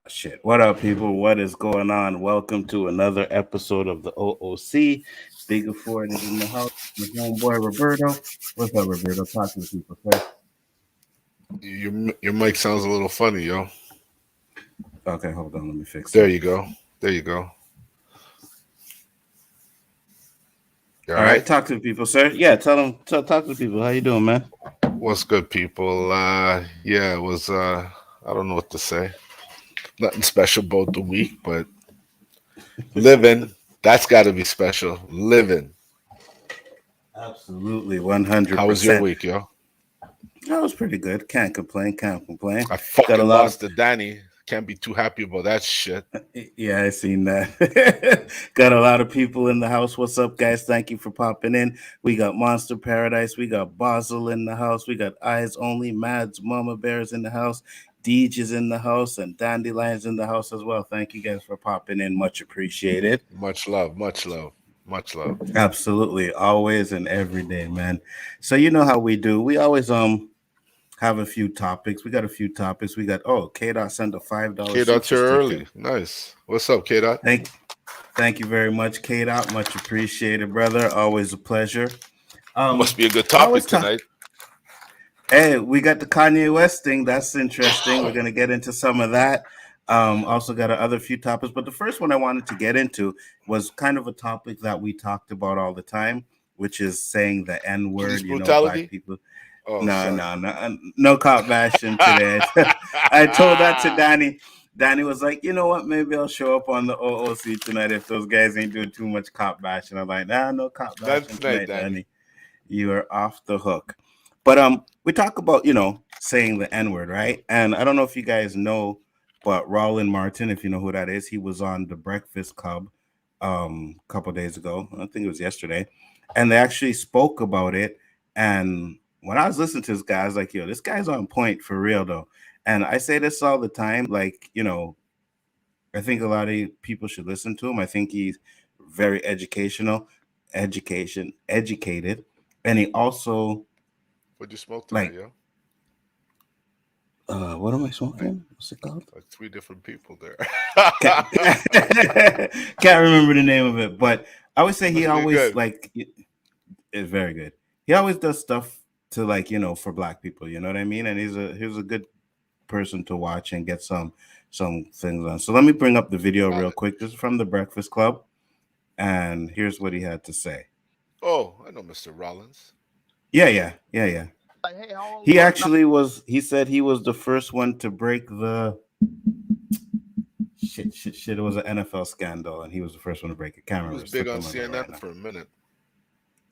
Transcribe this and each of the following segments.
Shit. What up, people? What is going on? Welcome to another episode of the O.O.C. Bigger Ford is in the house. My homeboy Roberto. What's up, Roberto? Talk to the people first. Your mic sounds a little funny, yo. Okay, hold on. Let me fix There it. you go. There you go. You All all right, right? talk to the people, sir. Yeah, tell them. Talk to the people. How you doing, man? What's good, people? Yeah, it was I don't know what to say. Nothing special about the week, but living, that's gotta be special. Living. Absolutely, one hundred How was your percent. week, yo? That was pretty good. Can't complain. Can't complain. I Got a fucking lot of. lost to Danny. Can't be too happy about that shit. Yeah, I seen that. Got a lot of people in the house. What's up, guys? Thank you for popping in. We got Monster Paradise. We got Basel in the house. We got Eyes Only, Mads, Mama Bears in the house. Deej is in the house, and Dandelions in the house as well. Thank you guys for popping in. Much appreciated. Much love, much love, much love. Absolutely, always and every day, man. So you know how we do. We always have a few topics. We got a few topics. We got K Dot sent a $5 K-Dot's super here sticker. early. Nice. What's up, K-Dot? Thank you very much, K Dot. Much appreciated, brother. Always a pleasure. Must be a good I always topic talk. tonight. Hey, we got the Kanye West thing. That's interesting. We're gonna get into some of that. Also got other few topics, but the first one I wanted to get into was kind of a topic that we talked about all the time, which is saying the N Police word. You know, black brutality? people. Oh, No, sorry. no, no, no cop bashing today. I told that to Danny. Danny was like, you know what? Maybe I'll show up on the O.O.C tonight if those guys ain't doing too much cop bashing. I'm like, nah, no cop Not bashing tonight, tonight, Danny. Danny. You are off the hook. But we talk about saying the N word, right? And I don't know if you guys know, but Roland Martin, if you know who that is, he was on the Breakfast Club a couple days ago. I think it was yesterday, and they actually spoke about it. And when I was listening to this guy, I was like, yo, this guy's on point for real though. And I say this all the time, like, I think a lot of people should listen to him. I think he's very educated, and he also What'd you smoke tonight, like yo? what am I Like, smoking? What's it called? like three different people there. Can't, can't remember the name of it, but I would say he Must be always good. like is very good. He always does stuff to like for black people. You know what I mean? And he's a good person to watch and get some things on. So let me bring up the video real Valid. quick. This is from the Breakfast Club, and here's what he had to say. Oh, I know Mr. Rollins. Yeah. Like, hey, how He long? actually was. He said he was the first one to break the shit. It was an NFL scandal, and he was the first one to break it. Can't He remember. was It big slipped on on my mind right CNN now. for a minute.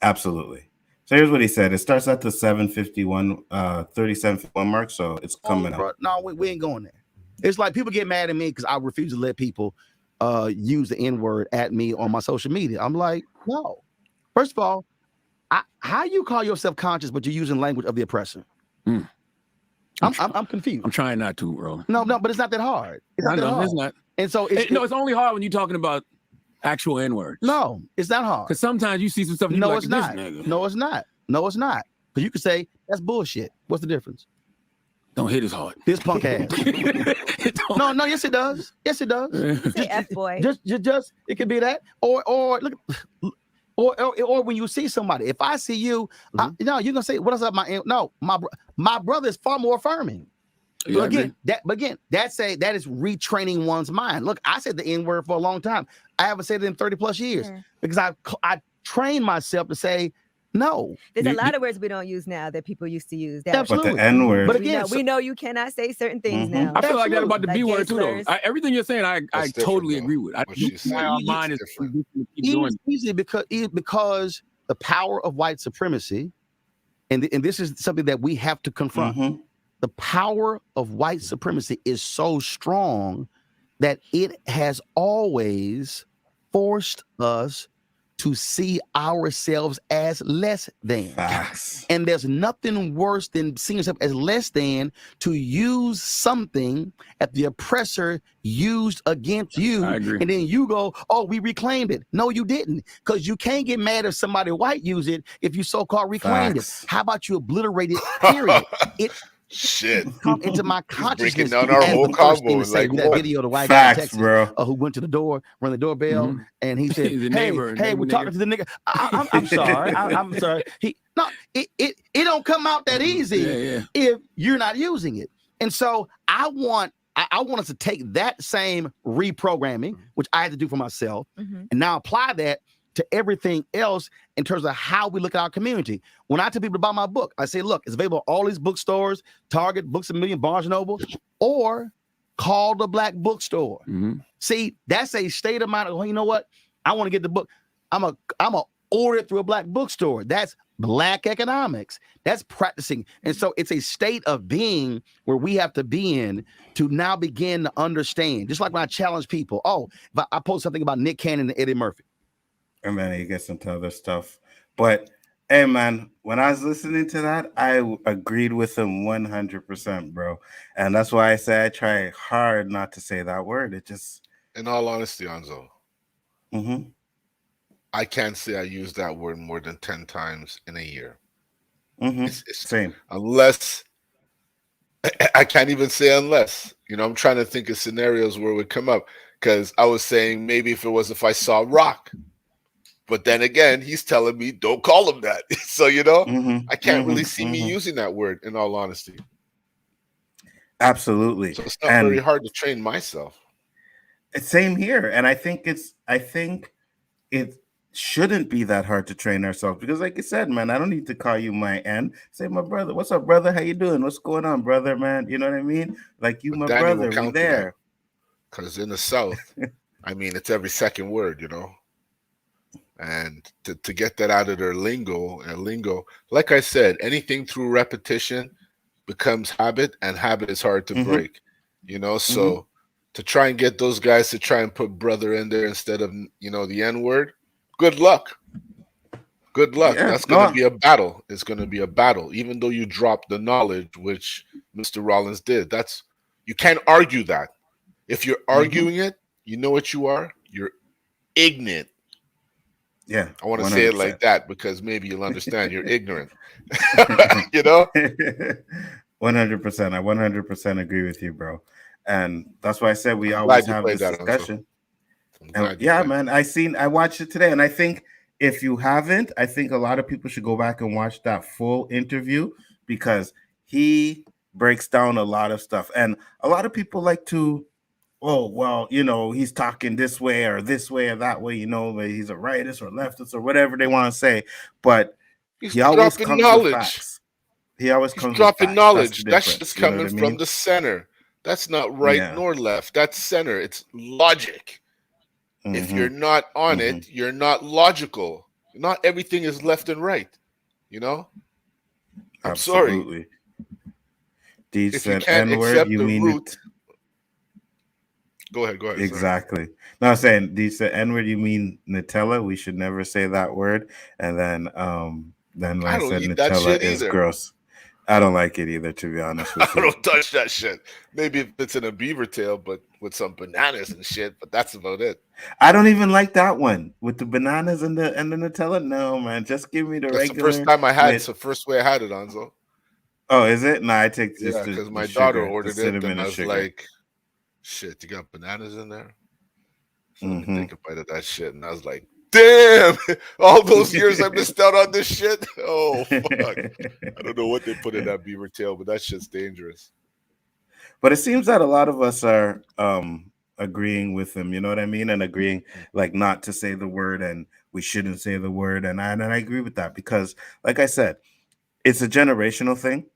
Absolutely. So here's what he said. It starts at the 7:51, 37:51 mark. So it's coming up. Bro, no, we ain't going there. It's like people get mad at me because I refuse to let people use the N-word at me on my social media. I'm like, no. First of all, how you call yourself conscious, but you're using language of the oppressor? Mm. I'm confused. I'm trying not to, bro. No, but it's not that hard. It's I not that know hard. it's not. And so It's only hard when you're talking about actual N-words. No, it's not hard. Because sometimes you see some stuff. And No, you're it's like, not. This nigga. No, it's not. No, it's not. Because you could say that's bullshit. What's the difference? Don't hit as hard. This punk ass. No, yes it does. Yes it does. Say F boy. Just it could be that, or look, or when you see somebody. If I see you, you're gonna say, "What is up, my?" No, my brother is far more affirming. Yeah, But again, that is retraining one's mind. Look, I said the N word for a long time. I haven't said it in 30 plus years because I trained myself to say no. There's a lot of words we don't use now that people used to use. That Absolutely. But the N word. But again, we know you cannot say certain things now. I feel like that about the Like B word gay too, though. slurs. Everything you're saying, I That's totally different, agree with. what she's saying. Our mind is different. easy because the power of white supremacy, and this is something that we have to confront. The power of white supremacy is so strong that it has always forced us to see ourselves as less than. Facts. And there's nothing worse than seeing yourself as less than, to use something that the oppressor used against you. I agree. And then you go, oh, we reclaimed it. No, you didn't. Because you can't get mad if somebody white used it if you so-called reclaimed Facts. it. How about you obliterate it, period? Shit. come into my He's consciousness breaking down our as whole the first thing combo. to say. Like, That what? video of the white Facts, guy in Texas bro. who went to the door, rang the doorbell, Mhm. and he said, The "Hey, neighbor, we're nigga. talking to the nigga. I'm sorry. I'm sorry. It don't come out that easy Yeah. if you're not using it. And so I want us to take that same reprogramming, which I had to do for myself, Mhm. and now apply that to everything else in terms of how we look at our community. When I tell people to buy my book, I say, look, it's available at all these bookstores, Target, Books A Million, Barnes & Noble, or call the Black Bookstore. Mhm. See, that's a state of mind. Well, you know what? I want to get the book. I'm a order it through a Black bookstore. That's Black economics. That's practicing. And so it's a state of being where we have to be in to now begin to understand. Just like when I challenge people, if I post something about Nick Cannon and Eddie Murphy. And then he gets into other stuff. But hey, man, when I was listening to that, I agreed with him 100%, bro. And that's why I say I try hard not to say that word. It just. In all honesty, Nzo, Mm-hmm. I can't say I use that word more than 10 times in a year. Mm-hmm. It's Same. Unless I can't even say unless. I'm trying to think of scenarios where it would come up, because I was saying maybe if I saw Rock. But then again, he's telling me don't call him that. So, Mm-hmm. I can't really see me using that word, in all honesty. Absolutely. So it's not very hard to train myself. Same here. And I think it shouldn't be that hard to train ourselves, because like you said, man, I don't need to call you my N. Say my brother. What's up, brother? How you doing? What's going on, brother, man? You know what I mean? Like, you, But my Danny brother, will we counter there. Because in the South, it's every second word, And to get that out of their lingo, like I said, anything through repetition becomes habit, and habit is hard to break, So to try and get those guys to try and put brother in there instead of, the N word, good luck. Good luck. Yeah, That's going to be a battle. It's going to be a battle, even though you drop the knowledge, which Mr. Rollins did. You can't argue that. If you're arguing it, you know what you are? You're ignorant. Yeah. I want to 100%. say it like that because maybe you'll understand. You're ignorant. 100%. I 100% agree with you, bro. And that's why I said we always have this discussion. And yeah, man, I watched it today, and I think if you haven't, I think a lot of people should go back and watch that full interview, because he breaks down a lot of stuff. And a lot of people like to, he's talking this way or that way, he's a rightist or leftist or whatever they want to say. But he always comes with facts. He's dropping knowledge. That shit's You know coming what I mean? from the center. That's not right nor left. That's center. It's logic. If you're not on it, you're not logical. Not everything is left and right. I'm Absolutely. sorry. Deej If said you can't N-word, accept you the mean root. it. Go ahead. Exactly. Sorry. No, I'm saying Deej said N-word, you mean Nutella. We should never say that word. And then when I said Nutella is gross. I don't like it either, to be honest with you. I don't touch that shit. Maybe if it's in a beaver tail, but with some bananas and shit, but that's about it. I don't even like that one with the bananas and the Nutella. No, man, just give me the regular. That's the first time I had it. It's the first way I had it, Nzo. Oh, is it? No, I take just because my sugar, daughter ordered it, and I was sugar. like, "Shit, you got bananas in there?" So let me take a bite of that shit, and I was like, "Damn! All those years I missed out on this shit. Oh fuck! I don't know what they put in that beaver tail, but that shit's dangerous." But it seems that a lot of us are agreeing with him. You know what I mean? And agreeing like not to say the word, and we shouldn't say the word. And I agree with that, because, like I said, it's a generational thing,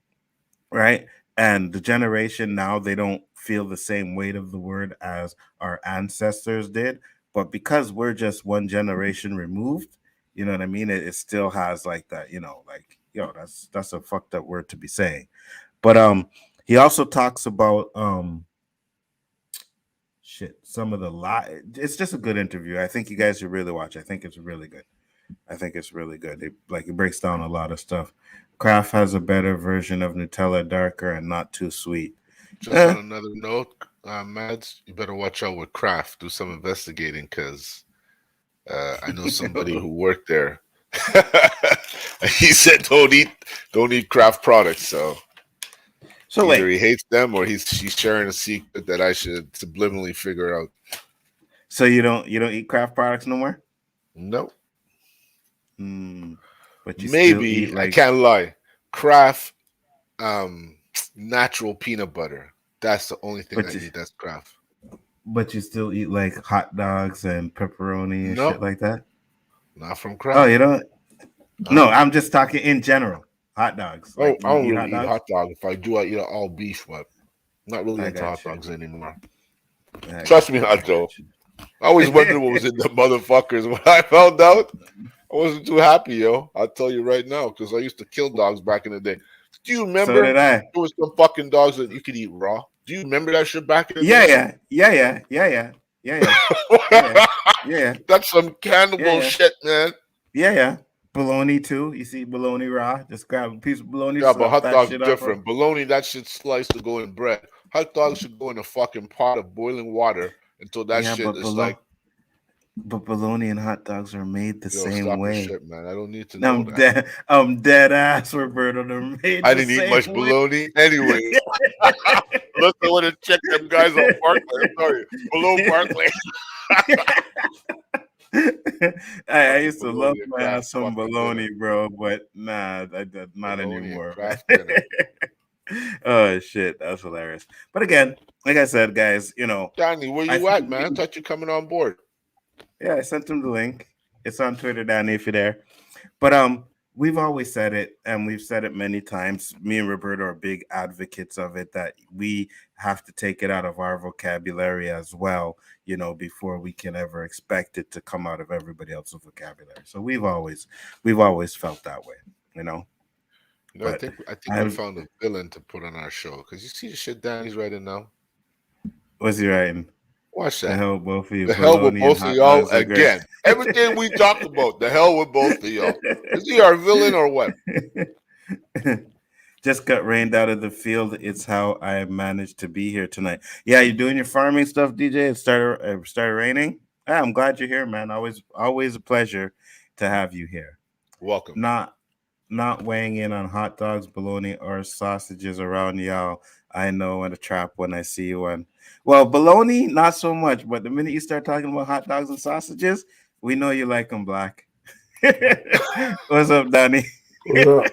right? And the generation now, they don't feel the same weight of the word as our ancestors did. But because we're just one generation removed, you know what I mean? It still has like that, that's a fucked up word to be saying. But he also talks about some of the it's just a good interview. I think you guys should really watch. I think it's really good. It breaks down a lot of stuff. Kraft has a better version of Nutella, darker and not too sweet. Just on another note, Mads, you better watch out with Kraft. Do some investigating, because I know somebody who worked there. He said don't eat Kraft products. So So Either wait, he hates them or she's sharing a secret that I should subliminally figure out. so you don't eat Kraft products no more? No. But you still Maybe, eat I like, can't lie. Kraft natural peanut butter. That's the only thing I but you, eat that's Kraft. but you still eat like hot dogs and pepperoni and shit No, like that? not from Oh, Kraft. you don't? No, I'm just talking in general. Hot dogs. Oh, Like I you don't eat really hot eat dogs? hot dogs. If I do, I eat all beef, but not really I into got hot you. dogs anymore. I Trust got me, you, I not though. got you. I always wondered what was in the motherfuckers. When I found out, I wasn't too happy, yo. I'll tell you right now, because I used to kill dogs back in the day. Do you remember? So did I. There was some fucking dogs that you could eat raw. Do you remember that shit back in the Yeah, day? yeah. That's some cannibal shit, man. Yeah. Bologna too. You see bologna raw. Just grab a piece of bologna, Yeah, but slap hot that dogs shit up. different. Bologna, that shit sliced to go in bread. Hot dogs should go in a fucking pot of boiling water until that Yeah, shit is like, but bologna and hot dogs are made the yo, same stop your way. shit, man. I don't need to know that. I'm dead ass, Roberto. They're made I the didn't eat same much way. bologna anyway. Unless I want to check them guys on Barclay. I'm sorry, below Barclay. I used to love Bologna and my Kraft ass some fucking bologna, dinner. bro, but nah, not Bologna and anymore. Kraft dinner. Oh shit, that's hilarious. But again, like I said, guys, Danny, where you at, man? I thought you coming on board. Yeah, I sent him the link. It's on Twitter, Danny, if you're there. But we've always said it, and we've said it many times. Me and Roberto are big advocates of it, that we have to take it out of our vocabulary as well, before we can ever expect it to come out of everybody else's vocabulary. So we've always felt that way, I think we found a villain to put on our show, because you see the shit Danny's writing now. What's he writing? Watch that. The hell with both of you. The hell with both of y'all again. Everything we talk about, the hell with both of y'all. Is he our villain or what? Just got rained out of the field. It's how I managed to be here tonight. Yeah, you doing your farming stuff, DJ? It started raining. Yeah, I'm glad you're here, man. Always a pleasure to have you here. Welcome. Not weighing in on hot dogs, bologna, or sausages around y'all. I know in a trap when I see one. Well, bologna, not so much. But the minute you start talking about hot dogs and sausages, we know you like them black. What's up, Danny? What up?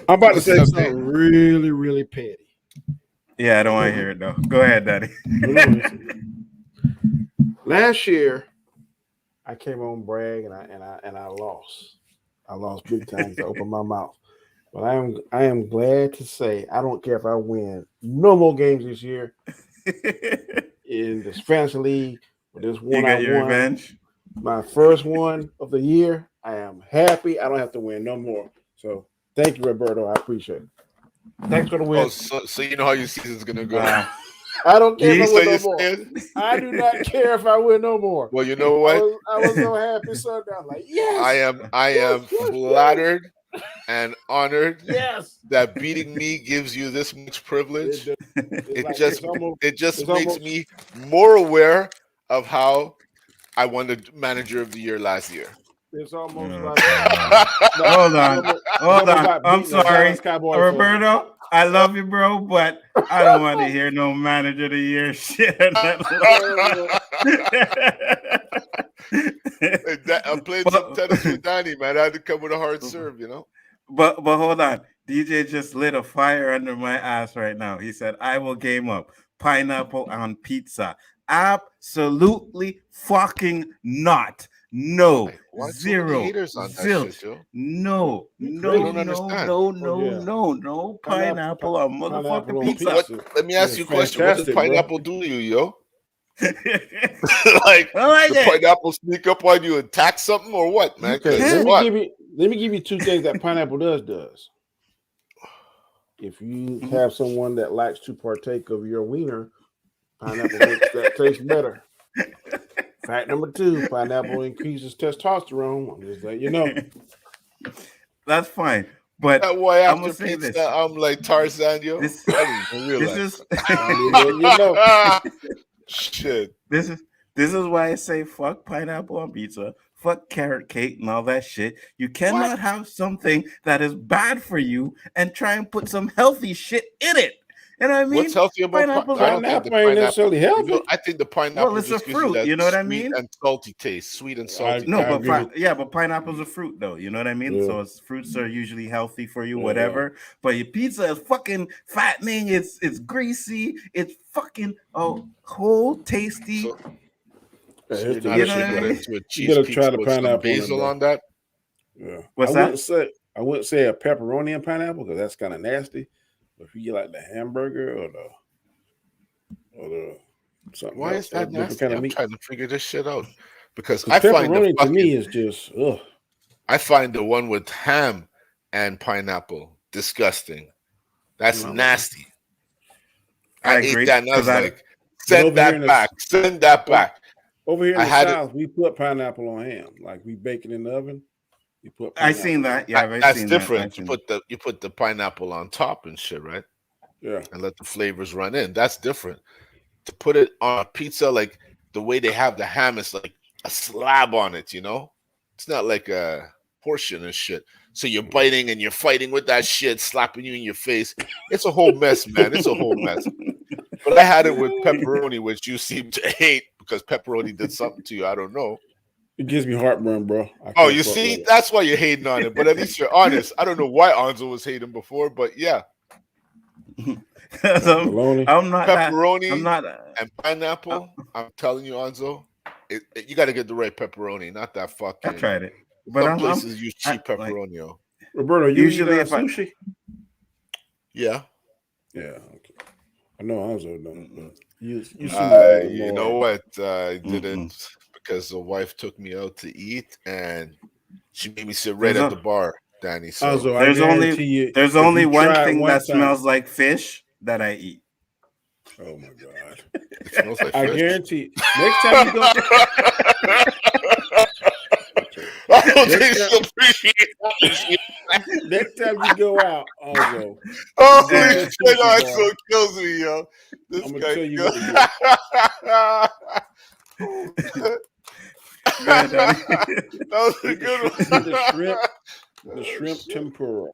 I'm about to say something really, really petty. Yeah, I don't want to hear it though. Go ahead, Danny. Last year, I came on brag and I lost. I lost big time to open my mouth. But I am glad to say I don't care if I win no more games this year in this fantasy league. With this one, you got your revenge. My first one of the year. I am happy. I don't have to win no more. So thank you, Roberto. I appreciate it. Thanks for the win. Oh, so you know how your season's gonna go. I don't care if I win no more. I do not care if I win no more. Well, you know what? I was so happy Sunday. I'm like, yes. I am flattered and honored. Yes. That beating me gives you this much privilege. It just makes me more aware of how I won the Manager of the Year last year. It's almost hold on. I'm sorry, Roberto. I love you, bro, but I don't want to hear no Manager of the Year shit. I'm playing some tennis with Danny, man. I had to come with a hard serve, But hold on. DJ just lit a fire under my ass right now. He said, I will game up pineapple on pizza. Absolutely fucking not. No. Why Zero. Haters on that Zilch. shit, yo? No. Pineapple on motherfucking pizza. Let me ask you a question. What does pineapple do to you, yo? Like, the pineapple sneak up on you and attack something or what, man? Let me give you two things that pineapple does. If you have someone that likes to partake of your wiener, pineapple makes that taste better. Fact number 2, pineapple increases testosterone. I'm just letting you know. That's fine. But that why after pizza, I'm like Tarzan, yo. I didn't realize. Shit. This is why I say fuck pineapple on pizza. fuck carrot cake and all that shit. You cannot have something that is bad for you and try and put some healthy shit in it. You know what I mean? What's healthy about Pineapples I don't think the Pineapple ain't pineapple. necessarily healthy. I think the pineapple Well, it's a just gives you fruit. that You know what I sweet mean? and salty taste. Sweet and salty. No, I but agree with- but pineapple's a fruit though. You know what I mean? Yeah. So it's, fruits are usually healthy for you, Yeah. whatever. But your pizza is fucking fattening. It's greasy. It's fucking whole tasty. So Yeah, you're here's the not You issue, know gonna what I put bro. mean? into a You cheese gotta pizza try the with some pineapple on it, basil bro. on that? Yeah. What's I that? wouldn't say a pepperoni and pineapple because that's kind of nasty. But if you get like the hamburger or the something Why else, is or a that different nasty? kind of I'm meat. trying to figure this shit out. Because Because I find the pepperoni to me fucking is just ugh. I find the one with ham and pineapple disgusting. That's No. nasty. I I ate agree, that and I was 'cause I- like, But over send here that in the- back. Send that back. Over here in I the had it- South, we put pineapple on ham. Like we bake it in the oven. You put I pineapple. seen that. Yeah, I've That's seen different. That. You put the pineapple on top and shit, right? Yeah. And let the flavors run in. That's different. To put it on a pizza, like the way they have the ham is like a slab on it, you know? It's not like a portion and shit. So you're biting and you're fighting with that shit, slapping you in your face. It's a whole mess, man. It's a whole mess. But I had it with pepperoni, which you seem to hate because pepperoni did something to you. I don't know. It gives me heartburn, bro. I Oh, can't you fuck see? with it. That's why you're hating on it. But at least you're honest. I don't know why Anzo was hating before, but yeah. Bologna. I'm not that. Pepperoni I'm not. and pineapple. I'm telling you, Anzo, you got to get the right pepperoni, not that fucking. I tried it, but Some I'm places use cheap like, pepperoni. Yo. Roberto, you Usually eat if I- sushi? Yeah. Yeah. Okay. I know Anzo don't. You seem You know what? I didn't Mm-mm. because the wife took me out to eat and she made me sit right There's at the bar, Danny. So Anzo, There's I only guarantee you, there's if only you one try it thing that time- smells like fish that I eat. Oh my god! it smells like I fish. guarantee. Next time you go, I don't think Next she'll appreciate that. next time you go out, Anzo, Oh, Go to shit, that sushi no, it bar. so kills me, yo. This I'm gonna guy tell you kills- Go ahead, Daddy. That was a Eat the good shrimp- one. the shrimp tempura.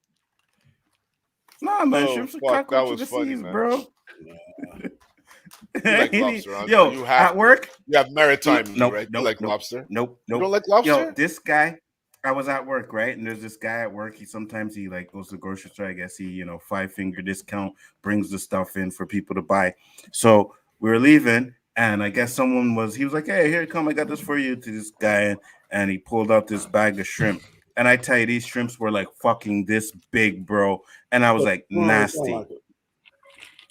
Nah, man, Oh, shrimps are fuck, that cockroach was of the funny, seas, man. bro. You like lobster, Anzo. Yo, You have at to. work. You have maritime, in you, Nope, right? nope, You like nope, lobster? Nope, You nope. don't like lobster? Yo, this guy, I was at work, right? And there's this guy at work. He like goes to the grocery store. I guess he, 5-finger discount, brings the stuff in for people to buy. So we were leaving, and I guess he was like, "Hey, here you come. I got this for you," to this guy, and he pulled out this bag of shrimp. And I tell you, these shrimps were like fucking this big, bro. And I was like, nasty.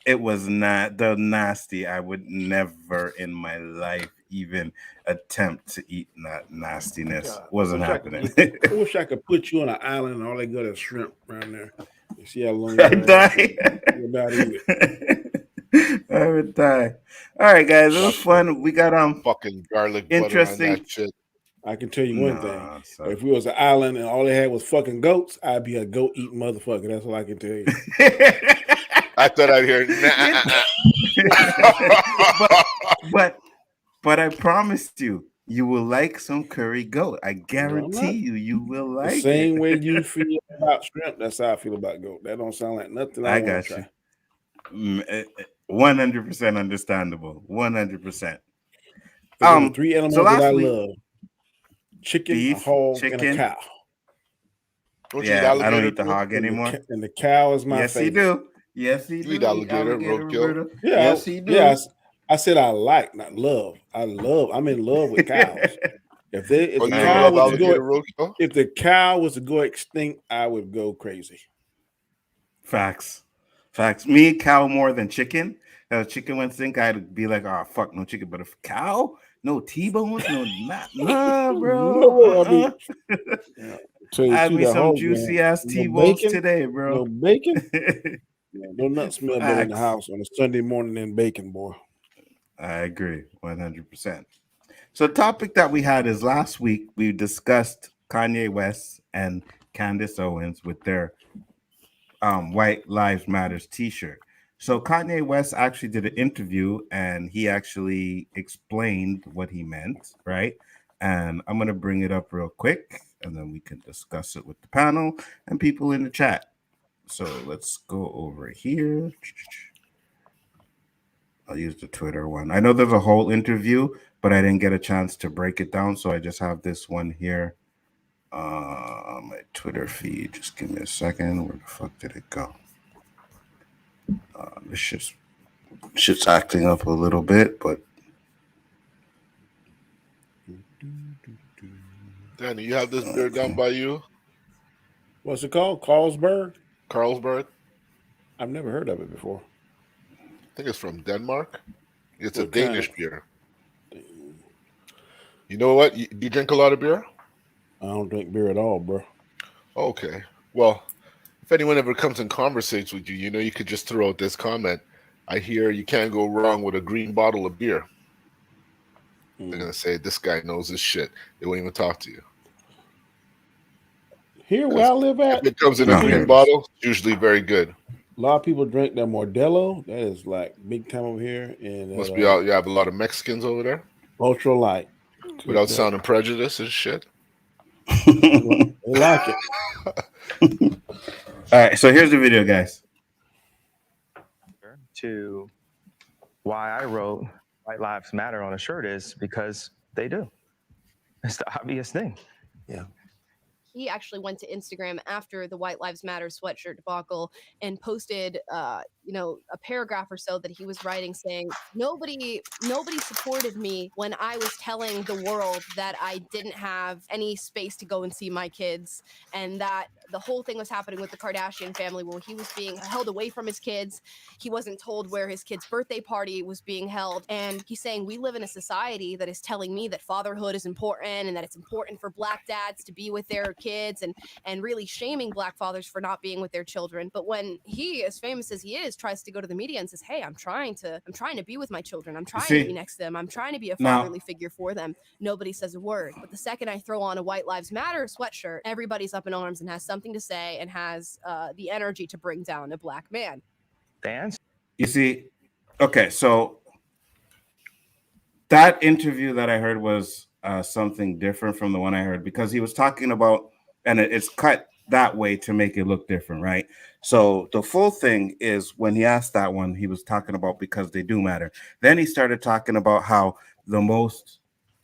It was not the nasty. I would never in my life even attempt to eat that nastiness. God, Wasn't I happening. I wish I could put you on an island and all they got is shrimp around there. You see how long I'd die. you're not eat it. I would die. All right, guys, it was fun. We got fucking garlic interesting. butter on that shit. I can tell you one thing. Nah, so- If we was an island and all they had was fucking goats, I'd be a goat eating motherfucker. That's all I can tell you. I thought I'd hear. but I promised you will like some curry goat. I guarantee you will like The same it. way you feel about shrimp, that's how I feel about goat. That don't sound like nothing I got try. you. 100% understandable. 100%. The 3 animals so that last I week, love: chicken, beef, a hog, chicken. and a cow. Don't you eat Yeah, I don't alligator, eat the bro? hog anymore. And the cow is my Yes, he favorite. do. Yes, he do. You eat alligator, roadkill? Roberto. Yeah, Yes, he do. Yes, I said I like, not love. I'm in love with cows. If Oh, the you cow love was to alligator, go, roadkill? if the cow was to go extinct, I would go crazy. Facts. Me, cow more than chicken. If chicken went stink, I'd be like, oh fuck, no chicken. But if cow, no T-bones, nah, bro. No, I mean, tell you Add too, me that some whole juicy man, ass no T-bones bacon, today, bro. no bacon. No nut smell better in the Facts. house on a Sunday morning than bacon, boy. I agree, 100%. So the topic that we had is last week we discussed Kanye West and Candace Owens with their White Lives Matters t-shirt. So Kanye West actually did an interview and he actually explained what he meant, right? And I'm going to bring it up real quick, and then we can discuss it with the panel and people in the chat. So let's go over here. I'll use the Twitter one. I know there's a whole interview, but I didn't get a chance to break it down, so I just have this one here. My Twitter feed. Just give me a second. Where the fuck did it go? This shit's acting up a little bit, but Danny, you have this beer down by you? What's it called? Carlsberg? I've never heard of it before. I think it's from Denmark. It's What a Danish kind? beer. You know what? You drink a lot of beer? I don't drink beer at all, bro. Okay. Well, if anyone ever comes and conversates with you, you could just throw out this comment. I hear you can't go wrong with a green bottle of beer. They're going to say, this guy knows his shit. They won't even talk to you. Here where I live at, If it comes in a green bottle, it's usually very good. a lot of people drink that Modelo. That is like big time over here. And Must be out. You have a lot of Mexicans over there? Ultra light. Without sounding prejudiced and shit. They like it. All right, so here's the video, guys. To why I wrote White Lives Matter on a shirt is because they do. It's the obvious thing. Yeah. He actually went to Instagram after the White Lives Matter sweatshirt debacle and posted, a paragraph or so that he was writing saying, nobody supported me when I was telling the world that I didn't have any space to go and see my kids, and that the whole thing was happening with the Kardashian family where he was being held away from his kids. He wasn't told where his kid's birthday party was being held. And he's saying, we live in a society that is telling me that fatherhood is important and that it's important for Black dads to be with their kids, and really shaming Black fathers for not being with their children. But when he, as famous as he is, tries to go to the media and says, hey, I'm trying to be with my children. I'm trying to be next to them. I'm trying to be a fatherly figure for them. Nobody says a word. But the second I throw on a White Lives Matter sweatshirt, everybody's up in arms and has something to say and has the energy to bring down a Black man. Dance. You see, okay, so that interview that I heard was something different from the one I heard, because he was talking about, and it's cut that way to make it look different, right? So the full thing is when he asked that one, he was talking about because they do matter. Then he started talking about how the most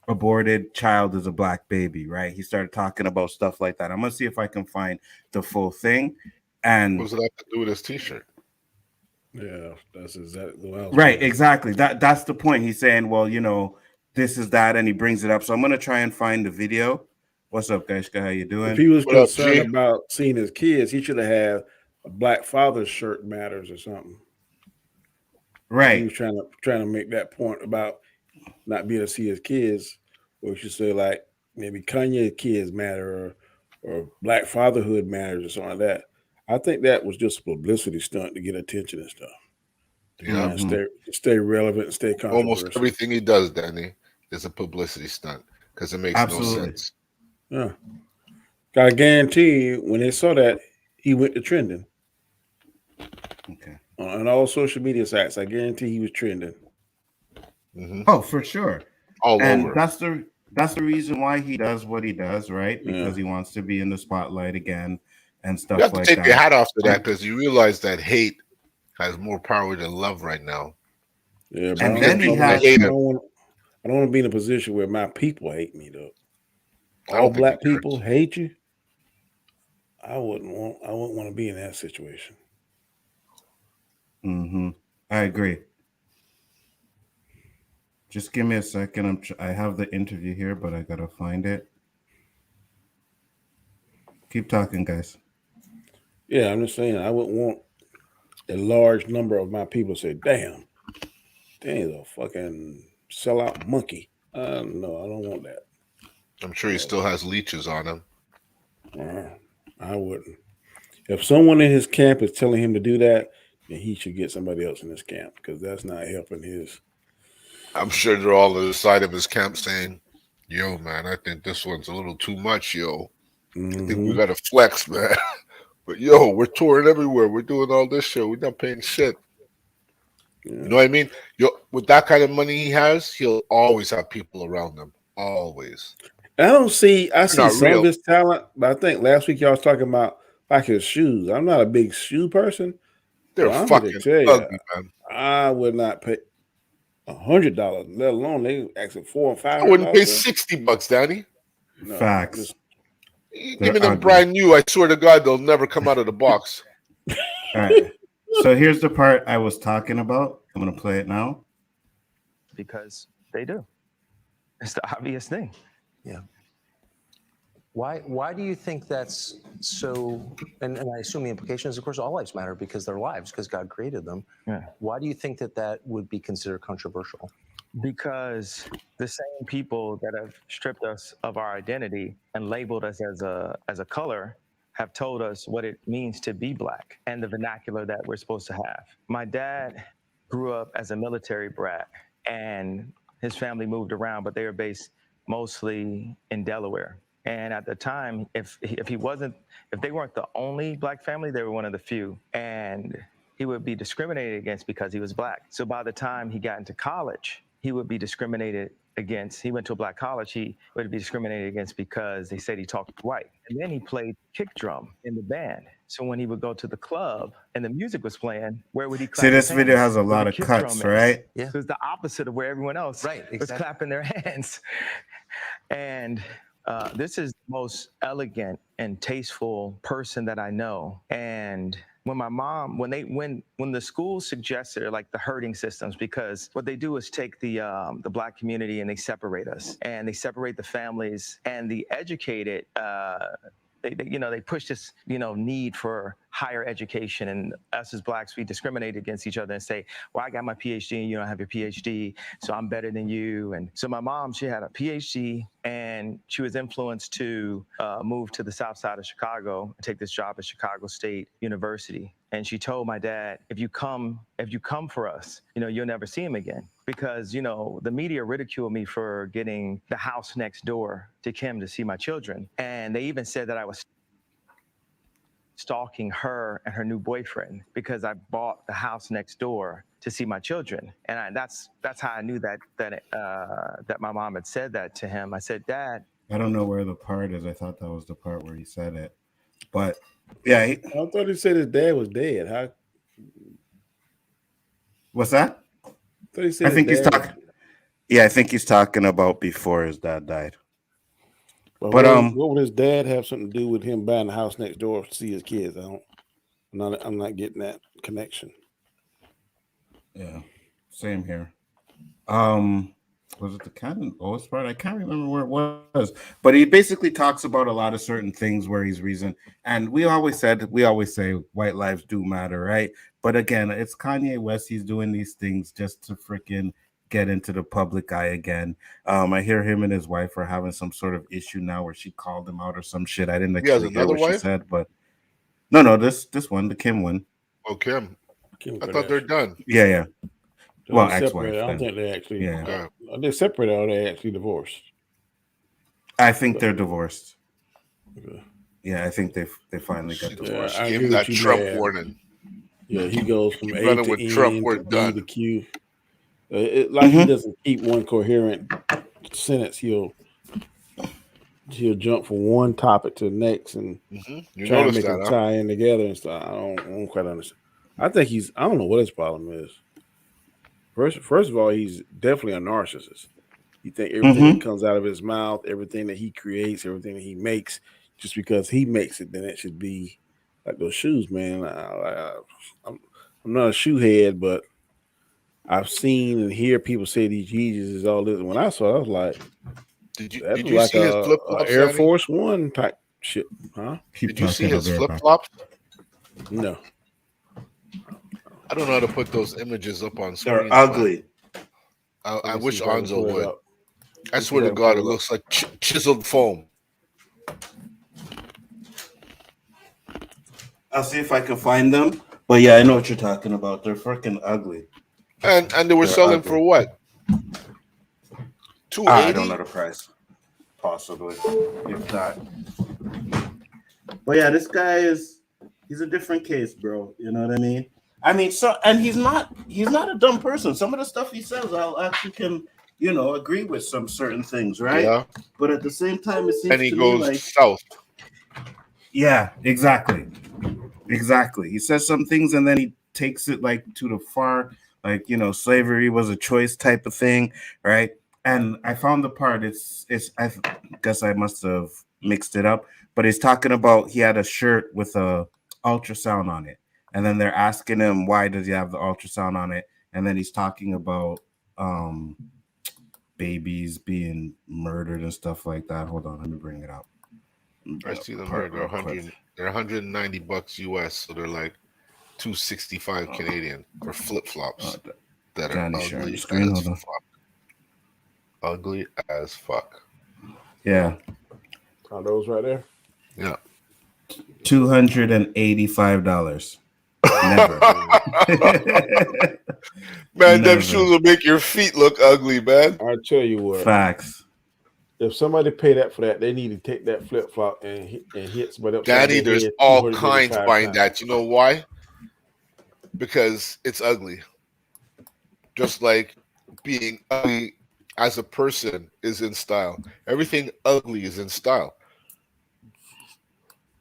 aborted child is a Black baby, right? He started talking about stuff like that. I'm gonna see if I can find the full thing. And what does it have to do with his t-shirt? Yeah, that's exactly what I was right, saying. exactly. That's the point. He's saying, well, this is that, and he brings it up. So I'm gonna try and find the video. What's up, guys? How you doing? If he was concerned about seeing his kids, he should have had a Black father's shirt matters or something. Right. He was trying to make that point about not being able to see his kids, or you should say like maybe Kanye kids matter or Black fatherhood matters or something like that. I think that was just a publicity stunt to get attention and stuff. Yeah, and stay relevant and stay controversial. Almost everything he does, Danny, is a publicity stunt because it makes no sense. Yeah, I guarantee you, when they saw that, he went to trending. Okay. On all social media sites, I guarantee he was trending. Mm-hmm. Oh, for sure. All over. That's the reason why he does what he does, right? Because he wants to be in the spotlight again and stuff like that. You have to take your hat off to that because you realize that hate has more power than love right now. Yeah, but and I don't want to be in a position where my people hate me though. All Black people hate you. I wouldn't want to be in that situation. Mm-hmm. I agree. Just give me a second. I have the interview here, but I gotta find it. Keep talking, guys. Yeah, I'm just saying I wouldn't want a large number of my people to say, "Damn, Danny's a fucking sellout monkey." No, I don't want that. I'm sure he still has leeches on him. I wouldn't. If someone in his camp is telling him to do that, then he should get somebody else in his camp because that's not helping his. I'm sure they're all on the side of his camp saying, yo, man, I think this one's a little too much, yo. I think we got to flex, man. But, yo, we're touring everywhere. We're doing all this shit. We're not paying shit. Yeah. You know what I mean? With that kind of money he has, he'll always have people around him. Always. I don't see. I see not some real. of his talent, but I think last week y'all was talking about like his shoes. I'm not a big shoe person. They're But I'm here to fucking tell you, ugly, man. I would not pay $100, let alone they asking $400 or I wouldn't pay $500. $60, Danny. No, Facts. just- You They're give me them ugly. brand new. I swear to God, they'll never come out of the box. All right. So here's the part I was talking about. I'm gonna play it now. Because they do. It's the obvious thing. Yeah. Why do you think that's so? And I assume the implication is, of course, all lives matter because they're lives, because God created them. Yeah. Why do you think that would be considered controversial? Because the same people that have stripped us of our identity and labeled us as a color have told us what it means to be Black and the vernacular that we're supposed to have. My dad grew up as a military brat, and his family moved around, but they were based mostly in Delaware. And at the time, if they weren't the only Black family, they were one of the few. And he would be discriminated against because he was Black. So by the time he got into college, he would be discriminated against. He went to a Black college. He would be discriminated against because they said he talked white. And then he played kick drum in the band. So when he would go to the club and the music was playing, where would he clap See, this his video hands? has a Where lot the of kick cuts, drum is. right? Yeah. So it's the opposite of where everyone else Right, was exactly. clapping their hands. And this is the most elegant and tasteful person that I know. And when my mom, when the school suggested like the herding systems, because what they do is take the Black community and they separate us, and they separate the families, and the educated, they push this need for higher education, and us as Blacks, we discriminate against each other and say, well, I got my PhD and you don't have your PhD, so I'm better than you. And so my mom, she had a PhD, and she was influenced to move to the south side of Chicago and take this job at Chicago State University. And she told my dad, if you come for us, you'll never see him again. Because, the media ridiculed me for getting the house next door to Kim to see my children. And they even said that I was stalking her and her new boyfriend because I bought the house next door to see my children. And that's how I knew that my mom had said that to him. I said, Dad. I don't know where the part is. I thought that was the part where he said it. But yeah. I thought he said his dad was dead. How? What's that? I think he's talking. Yeah, I think he's talking about before his dad died. But what would his dad have something to do with him buying the house next door to see his kids? I'm not getting that connection. Yeah, same here. Was it the Cannon O.O.C part? I can't remember where it was, but he basically talks about a lot of certain things where he's reason. And we always say white lives do matter, right? But again, it's Kanye West. He's doing these things just to freaking get into the public eye again. I hear him and his wife are having some sort of issue now where she called him out or some shit. I didn't actually hear what she said, but no, this one, the Kim one. Oh, Kim. I thought they're done. Yeah. Well, ex-wife. I don't think they actually. Yeah. They're separated or they actually divorced. I think they're divorced. Okay. Yeah, I think they finally got divorced. Yeah, give him that Trump warning. Yeah, he goes from A to N Trump, we're to B done. to Q. He doesn't keep one coherent sentence. He'll jump from one topic to the next and try to make them tie in together and stuff. I don't quite understand. I don't know what his problem is. First of all, he's definitely a narcissist. You think everything that comes out of his mouth, everything that he creates, everything that he makes, just because he makes it, then it should be like those shoes, man. I'm not a shoe head, but I've seen and hear people say these Yeezys is all this. And when I saw it, I was like, did you like see his flip flops? Air Force One type shit, huh? Did you see his flip flops? No. I don't know how to put those images up on screen. They're ugly. I wish Nzo would. I swear to God, it looks like chiseled foam. I'll see if I can find them. But yeah, I know what you're talking about. They're freaking ugly. And they were selling for what? $280? I don't know the price. Possibly, if not. But yeah, this guy he's a different case, bro. You know what I mean? And he's not a dumb person. Some of the stuff he says, I actually can, agree with some certain things, right? Yeah. But at the same time, it seems And he to goes me like, south. yeah, exactly. He says some things and then he takes it like to the far, like, slavery was a choice type of thing, right? And I found the part, I guess I must have mixed it up, but he's talking about he had a shirt with a ultrasound on it. And then they're asking him, why does he have the ultrasound on it? And then he's talking about babies being murdered and stuff like that. Hold on, let me bring it up. I see them here. They're $190 US, so they're like $265 Canadian for flip flops that are ugly as fuck. Ugly as fuck. Yeah. Are those right there? Yeah. $285. Never. Man, them shoes will make your feet look ugly, man. I tell you what. Facts. If somebody pay that for that, they need to take that flip flop and hit somebody else. Danny, there's all kinds behind that. You know why? Because it's ugly. Just like being ugly as a person is in style. Everything ugly is in style.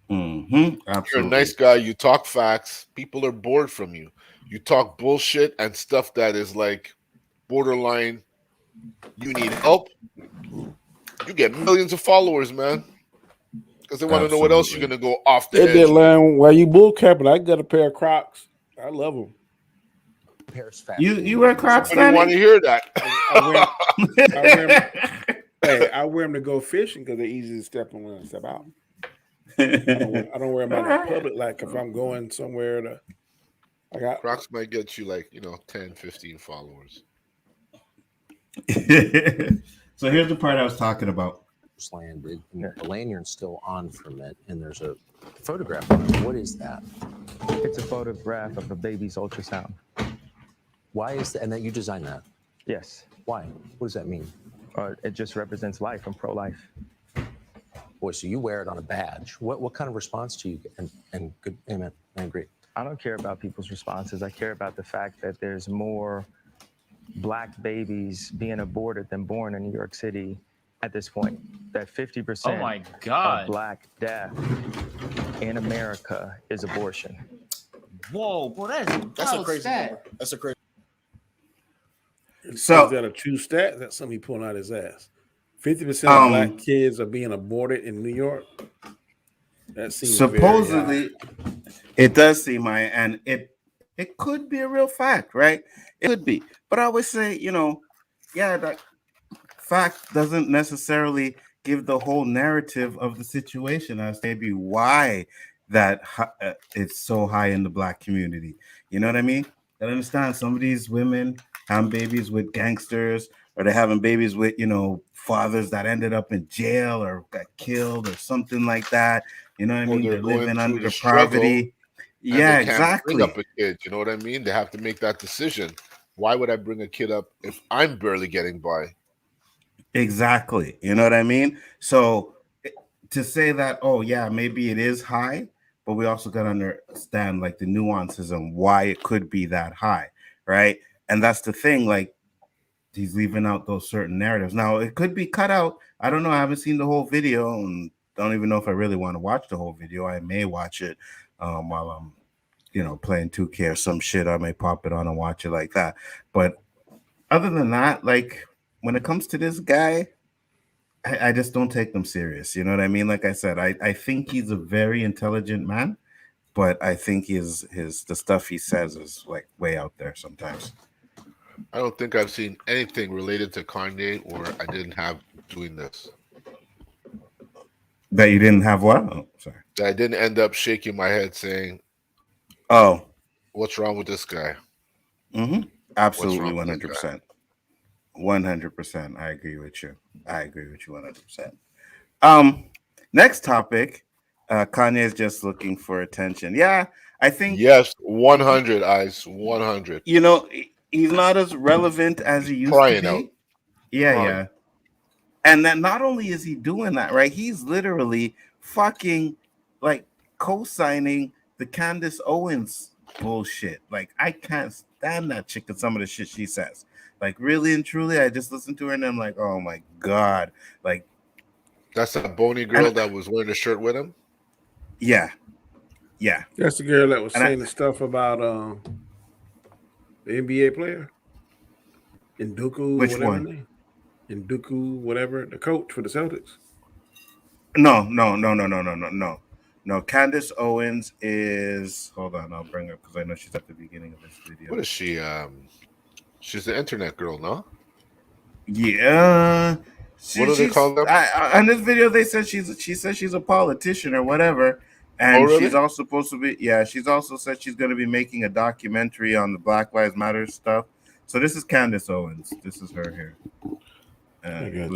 Absolutely. You're a nice guy. You talk facts. People are bored from you. You talk bullshit and stuff that is like borderline. You need help. You get millions of followers, man. Because they want to know what else you're gonna go off the edge. That line while you bull capping, I got a pair of Crocs. I love them. You wear Crocs? I want to hear that. I wear them to go fishing because they're easy to step on and step out. I don't wear them out in public. Like if I'm going somewhere Crocs might get you like 10, 15 followers. So here's the part I was talking about. Landed, the lanyard's still on from it, and there's a photograph on it. What is that? It's a photograph of a baby's ultrasound. Why is that? And that you designed that? Yes. Why? What does that mean? It just represents life. I'm pro-life. Boy, so you wear it on a badge. What kind of response do you get? And good, amen. I agree. I don't care about people's responses. I care about the fact that there's more Black babies being aborted than born in New York City at this point. That 50% of Black death in America is abortion. Whoa, boy, that's a crazy number. That's a crazy. So is that a true stat? That's something he pulling out his ass. 50% of Black kids are being aborted in New York. That seems supposedly it does seem high, and it could be a real fact, right? It could be, but I always say, that fact doesn't necessarily give the whole narrative of the situation as maybe why that it's so high in the Black community. You know what I mean? I understand some of these women having babies with gangsters, or they're having babies with, fathers that ended up in jail or got killed or something like that. You know what I mean? They're living under the poverty. Yeah, exactly. Bring up a kid, you know what I mean? They have to make that decision. Why would I bring a kid up if I'm barely getting by? Exactly. You know what I mean? So to say that, oh yeah, maybe it is high, but we also got to understand like the nuances and why it could be that high, right? And that's the thing, like he's leaving out those certain narratives. Now it could be cut out. I don't know. I haven't seen the whole video and don't even know if I really want to watch the whole video. I may watch it while I'm, playing 2K or some shit. I may pop it on and watch it like that. But other than that, like when it comes to this guy, I just don't take them serious. You know what I mean? Like I said, I think he's a very intelligent man, but I think the stuff he says is like way out there sometimes. I don't think I've seen anything related to Kanye or I didn't have doing this. That you didn't have what? Oh, sorry. That I didn't end up shaking my head saying, "Oh, what's wrong with this guy?" Mm-hmm. Absolutely, 100%. 100%. I agree with you. 100%. Next topic. Kanye is just looking for attention. Yeah, I think. Yes, 100 eyes, 100. He's not as relevant as he used to be. Out. Yeah. And then not only is he doing that, right? He's literally fucking like co-signing the Candace Owens bullshit. Like I can't stand that chick and some of the shit she says. Like, really and truly, I just listened to her and I'm like, oh my God. Like, that's that bony girl that was wearing a shirt with him? Yeah. Yeah. That's the girl that was And saying the stuff about the NBA player. Nduku, Which whatever one? name. Nduku, whatever, the coach for the Celtics. No. Candace Owens is. Hold on, I'll bring her because I know she's at the beginning of this video. What is she? She's the internet girl, no? Yeah. What do they call them? On this video, they said she says she's a politician or whatever, and really? she's also supposed to be. Yeah, she's also said she's going to be making a documentary on the Black Lives Matter stuff. So this is Candace Owens. This is her here.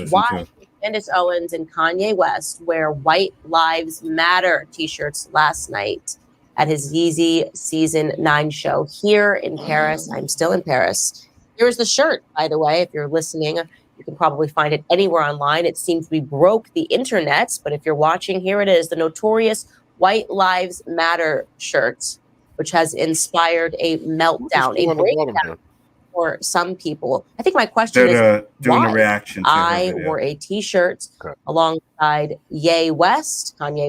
Why Candace Owens and Kanye West wear White Lives Matter t-shirts last night at his Yeezy Season 9 show here in Paris. I'm still in Paris. Here's the shirt, by the way. If you're listening, you can probably find it anywhere online. It seems we broke the internet, but if you're watching, here it is, the notorious White Lives Matter shirt, which has inspired a meltdown, a breakdown for some people. I think my question is doing why? a reaction to I wore a t-shirt alongside Kanye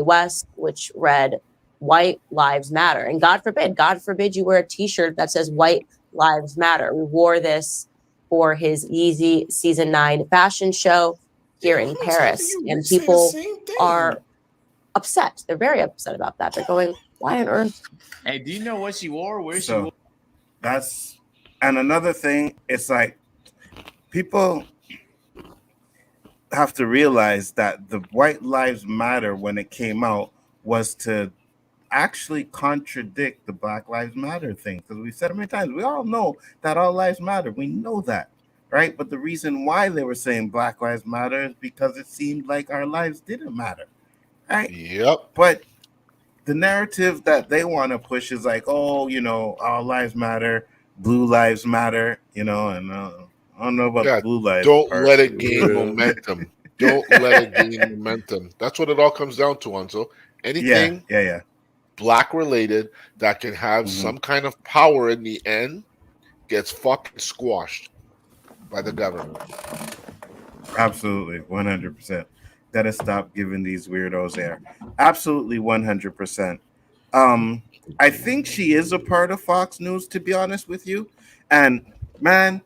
West, which read White Lives Matter. And God forbid you wear a t-shirt that says White Lives Matter. We wore this for his Yeezy Season 9 fashion show here in Paris. And people are upset. They're very upset about that. They're going, why on earth? Hey, do you know what she wore? Where she wore? And another thing, it's like people have to realize that the White Lives Matter, when it came out, was to actually contradict the Black Lives Matter thing. Because we said it many times, we all know that all lives matter. We know that, right? But the reason why they were saying Black Lives Matter is because it seemed like our lives didn't matter, right? Yep. But the narrative that they want to push is like, oh, all lives matter. Blue lives matter, and I don't know about the blue lives. Don't let it gain momentum. Don't let it gain momentum. That's what it all comes down to, Nzo. Anything black related that can have some kind of power in the end gets fucking squashed by the government. Absolutely, 100%. Gotta stop giving these weirdos air. Absolutely, 100%. I think she is a part of Fox News, to be honest with you. And man,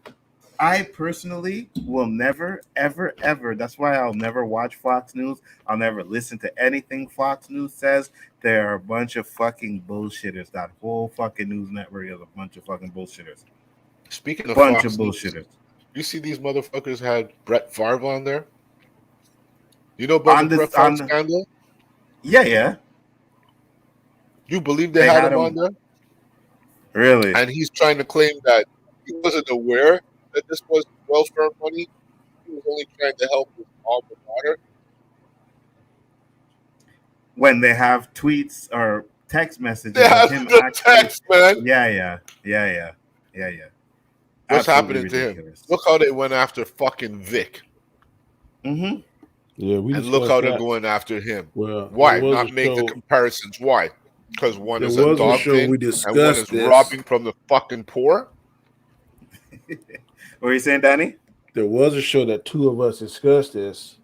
I personally will never, ever, ever. That's why I'll never watch Fox News. I'll never listen to anything Fox News says. They're a bunch of fucking bullshitters. That whole fucking news network is a bunch of fucking bullshitters. Speaking of bunch Fox of bullshitters. You see these motherfuckers had Brett Favre on there? You know about the Brett Favre scandal? Yeah. You believe they had him on there? Really? And he's trying to claim that he wasn't aware that this was welfare money. He was only trying to help his alma mater. When they have tweets or text messages of him the text, man. Yeah. What's Absolutely happening to ridiculous. him? Look how they went after fucking Vic. Mm-hmm. Yeah, and look how they're going after him. Well, why not make the comparisons? Why? Because one is adopting and one is robbing from the fucking poor. What were you saying, Danny? There was a show that two of us discussed this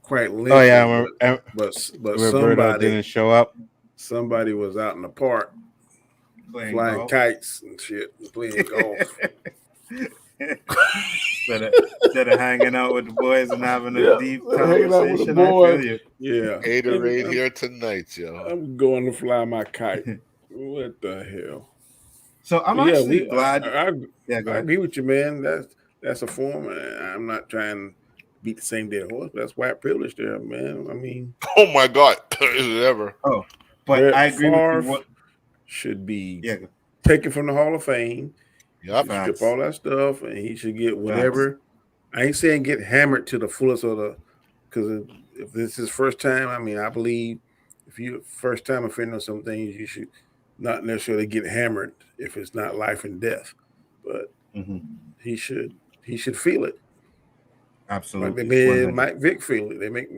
quite lengthy. Oh yeah, but Roberto didn't show up. Somebody was out in the park flying kites and shit, and playing golf. Instead of hanging out with the boys and having a deep conversation, I feel you. Yeah, Gatorade here tonight, yo. I'm going to fly my kite. What the hell? So I'm actually glad. I agree with you, man. That's a form. I'm not trying to beat the same dead horse, but that's white privilege there, man. I mean, oh my God, is it ever? Oh, but I agree with you. What should be taken from the Hall of Fame. Yep. Strip all that stuff, and he should get whatever. I ain't saying get hammered to the fullest of the, because if this is first time, I mean, I believe if you first time offending on some things, you should not necessarily get hammered if it's not life and death, but he should feel it. Absolutely. Like they made Mike Vick feel it. They make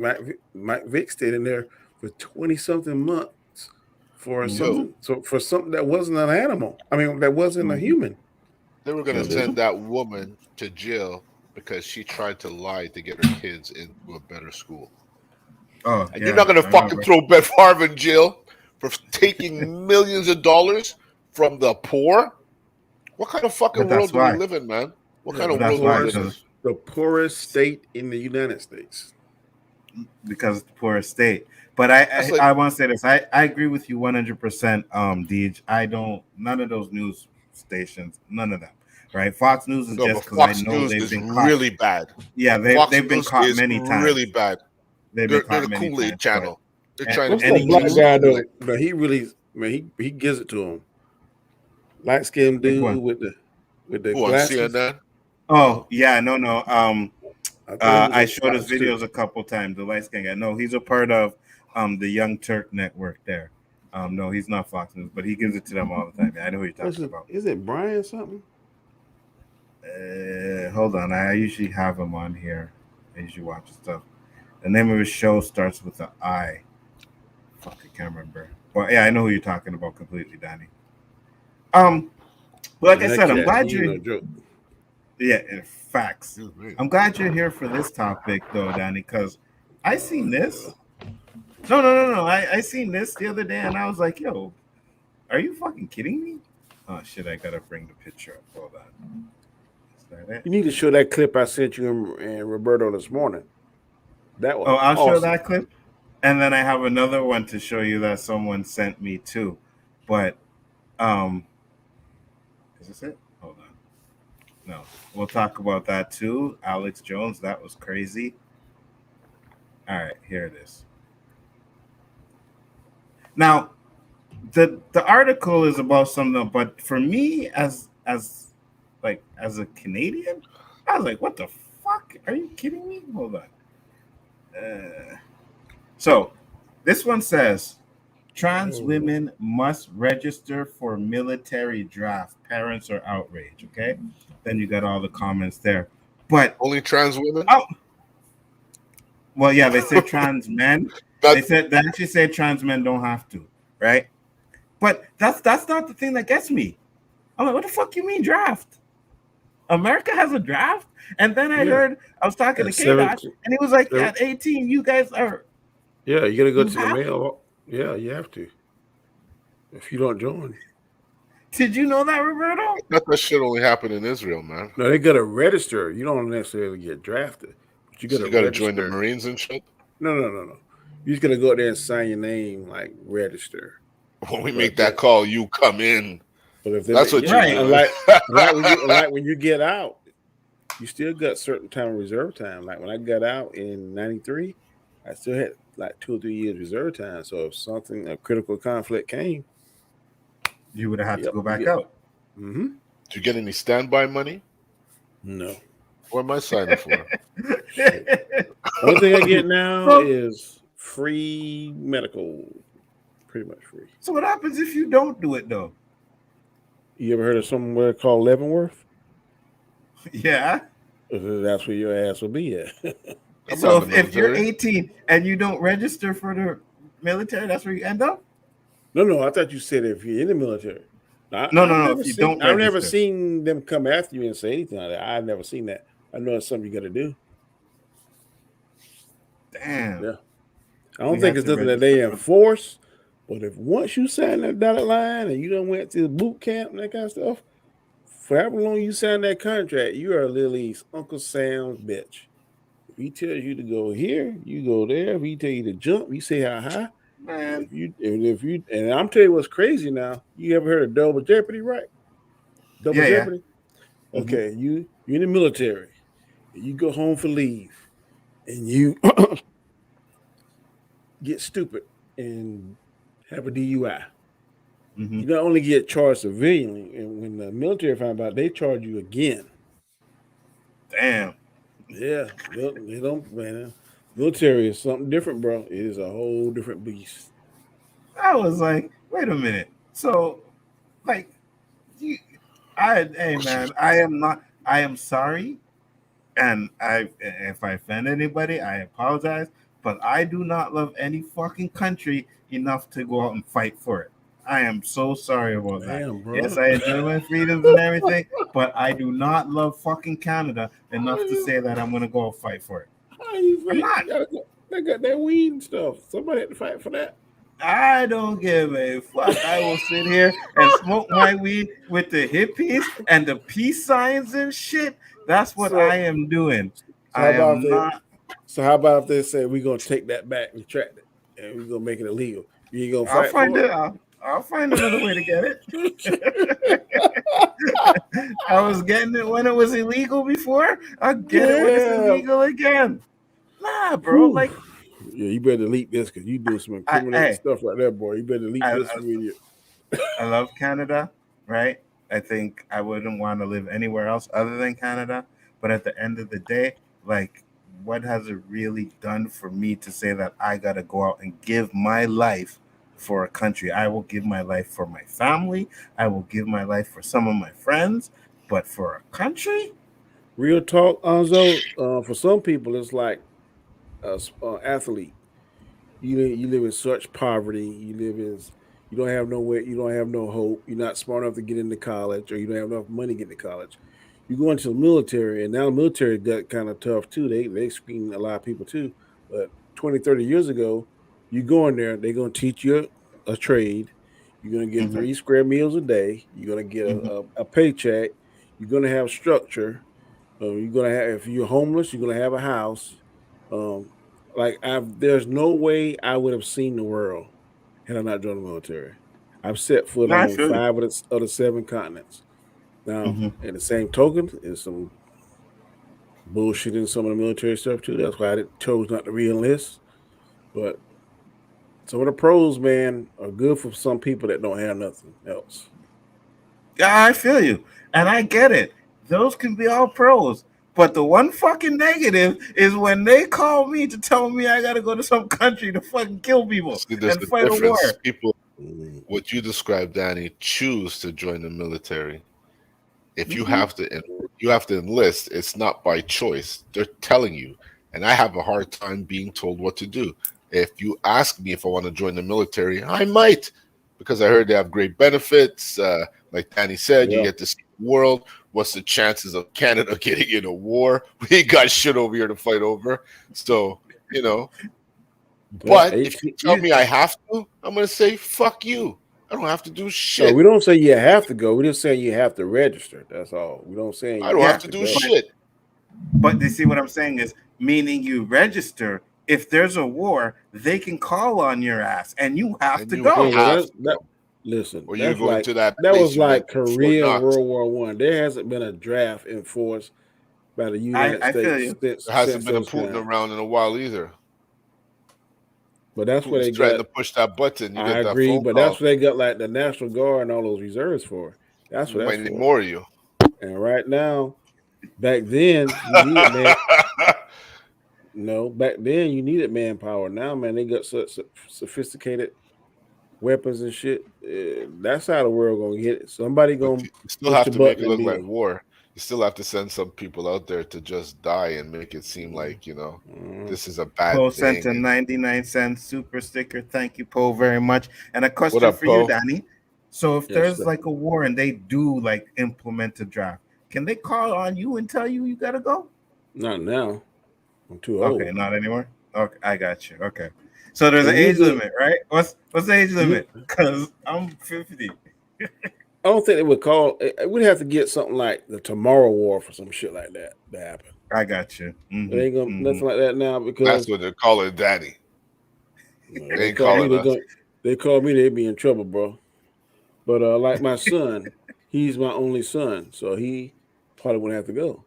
Mike Vick stayed in there for 20-something months for something that wasn't an animal. I mean, that wasn't a human. They were going to send that woman to jail because she tried to lie to get her kids into a better school. Oh, and you're not going to fucking throw Beth Favre in jail for taking millions of dollars from the poor? What kind of fucking world do we live in, man? What kind of world do we live in? The poorest state in the United States. Because it's the poorest state. But I want to say this. I agree with you 100%, Deej. I don't, none of those news stations, none of them, right? Fox News is just because I know they've been caught. Really bad. Yeah, they've been caught many times. Really bad. They've been caught many times. They're the Kool-Aid channel. They're trying what's that black guy though? But he really, man, he gives it to him. Light skinned dude with the glasses. CNN? Oh yeah, no. I showed his videos a couple times. The light skinned guy. No, he's a part of the Young Turk network there. No, he's not Fox News, but he gives it to them all the time. I know who you're talking about. Is it Brian something? Hold on. I usually have him on here. I usually watch his stuff. The name of his show starts with an I. Fuck, I can't remember. Well, yeah, I know who you're talking about completely, Danny. Like I said, I'm glad you're. Yeah, facts. I'm glad you're here for this topic, though, Danny, because I seen this. No. I seen this the other day, and I was like, "Yo, are you fucking kidding me?" Oh shit! I gotta bring the picture up. Hold on. You need to show that clip I sent you and Roberto this morning. That one. Oh, I'll show that clip, and then I have another one to show you that someone sent me too. But, is this it? Hold on. No, we'll talk about that too. Alex Jones, that was crazy. All right, here it is. Now, the article is about something, but for me as a Canadian, I was like, what the fuck? Are you kidding me? Hold on. So this one says trans women must register for military draft. Parents are outraged. Okay. Then you got all the comments there. But only trans women? Oh, well, yeah, they say trans men. They actually say trans men don't have to, right? But that's not the thing that gets me. I'm like, what the fuck you mean draft? America has a draft? And then I heard, I was talking to K-Dots, and he was like, at 18, you guys are. Yeah, you got to go to the mail. Yeah, you have to. If you don't join. Did you know that, Roberto? I thought that shit only happened in Israel, man. No, they got to register. You don't necessarily get drafted. But you got to join the Marines and shit? No. You just got to go out there and sign your name, like register. When we make that call, you come in. But if that's what right. you do. Like when you get out, you still got certain time of reserve time. Like when I got out in 93, I still had like 2 or 3 years reserve time. So if a critical conflict came, you would have had to go back out. Mm-hmm. Did you get any standby money? No. What am I signing for? Only thing I get now is free medical. Pretty much free. So what happens if you don't do it, though? You ever heard of somewhere called Leavenworth? Yeah. That's where your ass will be at. So if you're 18 and you don't register for the military, that's where you end up? No. I thought you said if you're in the military. No. If you don't register. I've never seen them come after you and say anything like that. I've never seen that. I know it's something you got to do. Damn. Yeah. I don't think it's nothing that they enforce. But if once you sign that dotted line and you done went to the boot camp and that kind of stuff, for however long you sign that contract, you are literally Uncle Sam's bitch. If he tells you to go here, you go there. If he tell you to jump, you say how high. Man. If you and I'm telling you what's crazy now. You ever heard of double jeopardy, right? Double jeopardy. Yeah. Okay, you're in the military. You go home for leave, and you get stupid and have a DUI. Mm-hmm. You not only get charged civilianly, and when the military find out, they charge you again. Damn. Yeah, they don't, man. Military is something different, bro. It is a whole different beast. I was like, wait a minute. So, like, hey man, I am sorry, and if I offend anybody, I apologize. But I do not love any fucking country enough to go out and fight for it. I am so sorry about that. Damn, bro. Yes, I enjoy my freedoms and everything, but I do not love fucking Canada enough to say that I'm gonna go fight for it. How you I'm not. They got that weed and stuff. Somebody had to fight for that. I don't give a fuck. I will sit here and smoke my weed with the hippies and the peace signs and shit. That's what I am doing. I am not. So how about if they say we're gonna take that back, retract it, and we're gonna make it illegal? You ain't gonna I'll fight find for it. I'll find another way to get it. I was getting it when it was illegal before. I'll get it when it's illegal again. Nah, bro. Like, yeah, you better delete this because you do some incriminating stuff right there, boy. You better delete this immediately. I love Canada, right? I think I wouldn't want to live anywhere else other than Canada. But at the end of the day, like, what has it really done for me to say that I got to go out and give my life for a country? I will give my life for my family. I will give my life for some of my friends. But for a country? Real talk, Nzo, for some people, it's like an athlete. You live in such poverty. You don't have nowhere. You don't have no hope. You're not smart enough to get into college, or you don't have enough money to get into college. You go into the military, and now the military got kind of tough too. They screen a lot of people too. But 20, 30 years ago, you go in there, they're gonna teach you a trade. You're gonna get 3 square meals a day. You're gonna get a paycheck. You're gonna have structure. You're gonna have, if you're homeless, you're gonna have a house. There's no way I would have seen the world had I not joined the military. I've set foot on 5 of the 7 continents. Now, in the same token, there's some bullshit in some of the military stuff too. That's why I chose not to re-enlist. But some of the pros, man, are good for some people that don't have nothing else. Yeah, I feel you. And I get it. Those can be all pros. But the one fucking negative is when they call me to tell me I got to go to some country to fucking kill people and fight a war. People, what you described, Danny, choose to join the military. If you have to enlist, it's not by choice. They're telling you. And I have a hard time being told what to do. If you ask me if I want to join the military, I might, because I heard they have great benefits. Like Danny said, you get to see the world. What's the chances of Canada getting in a war? We ain't got shit over here to fight over. So, But if you tell me I have to, I'm going to say, fuck you. I don't have to do shit. No, we don't say you have to go. We just say you have to register. That's all. We don't say I don't have to do shit. But you see what I'm saying is, meaning you register. If there's a war, they can call on your ass, and you have to go. Listen, or you're going to that was like Korea, World War I. There hasn't been a draft enforced by the United States. There hasn't been a Putin around in a while either. But that's where they trying to push that button. I agree, but that's what they got like the National Guard and all those reserves for. That's what that's for. More of you. And right now, back then you needed back then you needed manpower. Now, man, they got such sophisticated weapons and shit. That's how the world gonna get it. Somebody gonna still have to make it look like war. You still have to send some people out there to just die and make it seem like, this is a bad Poe thing. sent a 99-cent super sticker. Thank you, Poe, very much. And a question for you, Danny. So if there's like a war and they do like implement a draft, can they call on you and tell you gotta go? Not now. I'm too old. Okay, not anymore. Okay, I got you. Okay. So there's an age limit, right? What's the age limit? Because I'm 50. I don't think they would call. We'd have to get something like the Tomorrow War for some shit like that to happen. I got you. They ain't gonna nothing like that now because that's what they're calling Danny. They call me, they'd be in trouble, bro. But like my son, he's my only son, so he probably wouldn't have to go.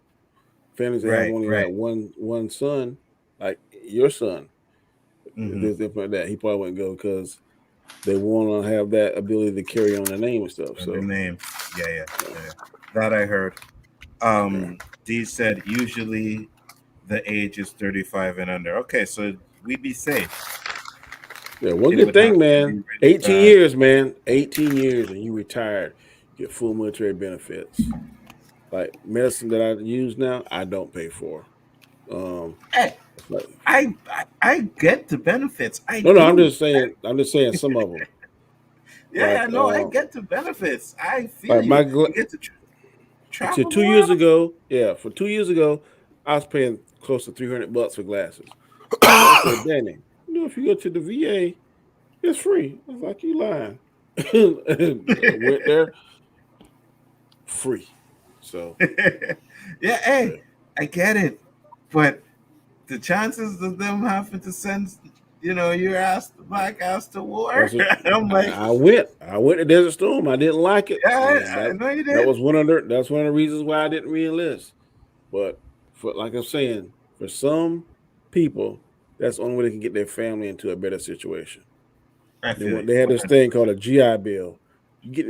Families that have only like one son, like your son, there's different like that. He probably wouldn't go because they want to have that ability to carry on the name and stuff. So the name, yeah. That I heard. Dee said usually the age is 35 and under. Okay, so we'd be safe. Yeah, one good thing, man. 18 years, man. 18 years, and you retired. Get full military benefits. Like medicine that I use now, I don't pay for. Hey, I get the benefits. No, I'm just saying some of them. Yeah, Like, no, I get the benefits. I feel like you get to travel. so 2 years ago, for 2 years ago, I was paying close to $300 for glasses. I said, Danny, if you go to the VA, it's free. I was like, you lying. Went there, free. So yeah, hey, I get it, but the chances of them having to send, your ass, black ass to war. I'm like, I went to Desert Storm. I didn't like it. Yeah, I know you did. That's one of the reasons why I didn't re-enlist. But like I'm saying, for some people, that's the only way they can get their family into a better situation. They had this thing called a GI Bill. You get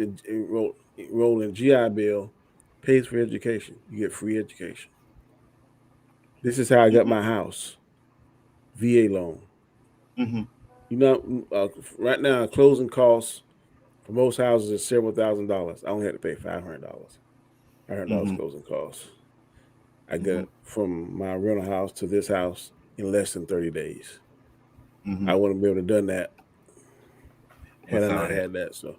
enrolled in GI Bill, pays for education. You get free education. This is how I got my house, VA loan. Right now, closing costs for most houses is several $1,000s. I only had to pay $500. $500 closing costs. I got from my rental house to this house in less than 30 days. I wouldn't be able to done that had I not had that. So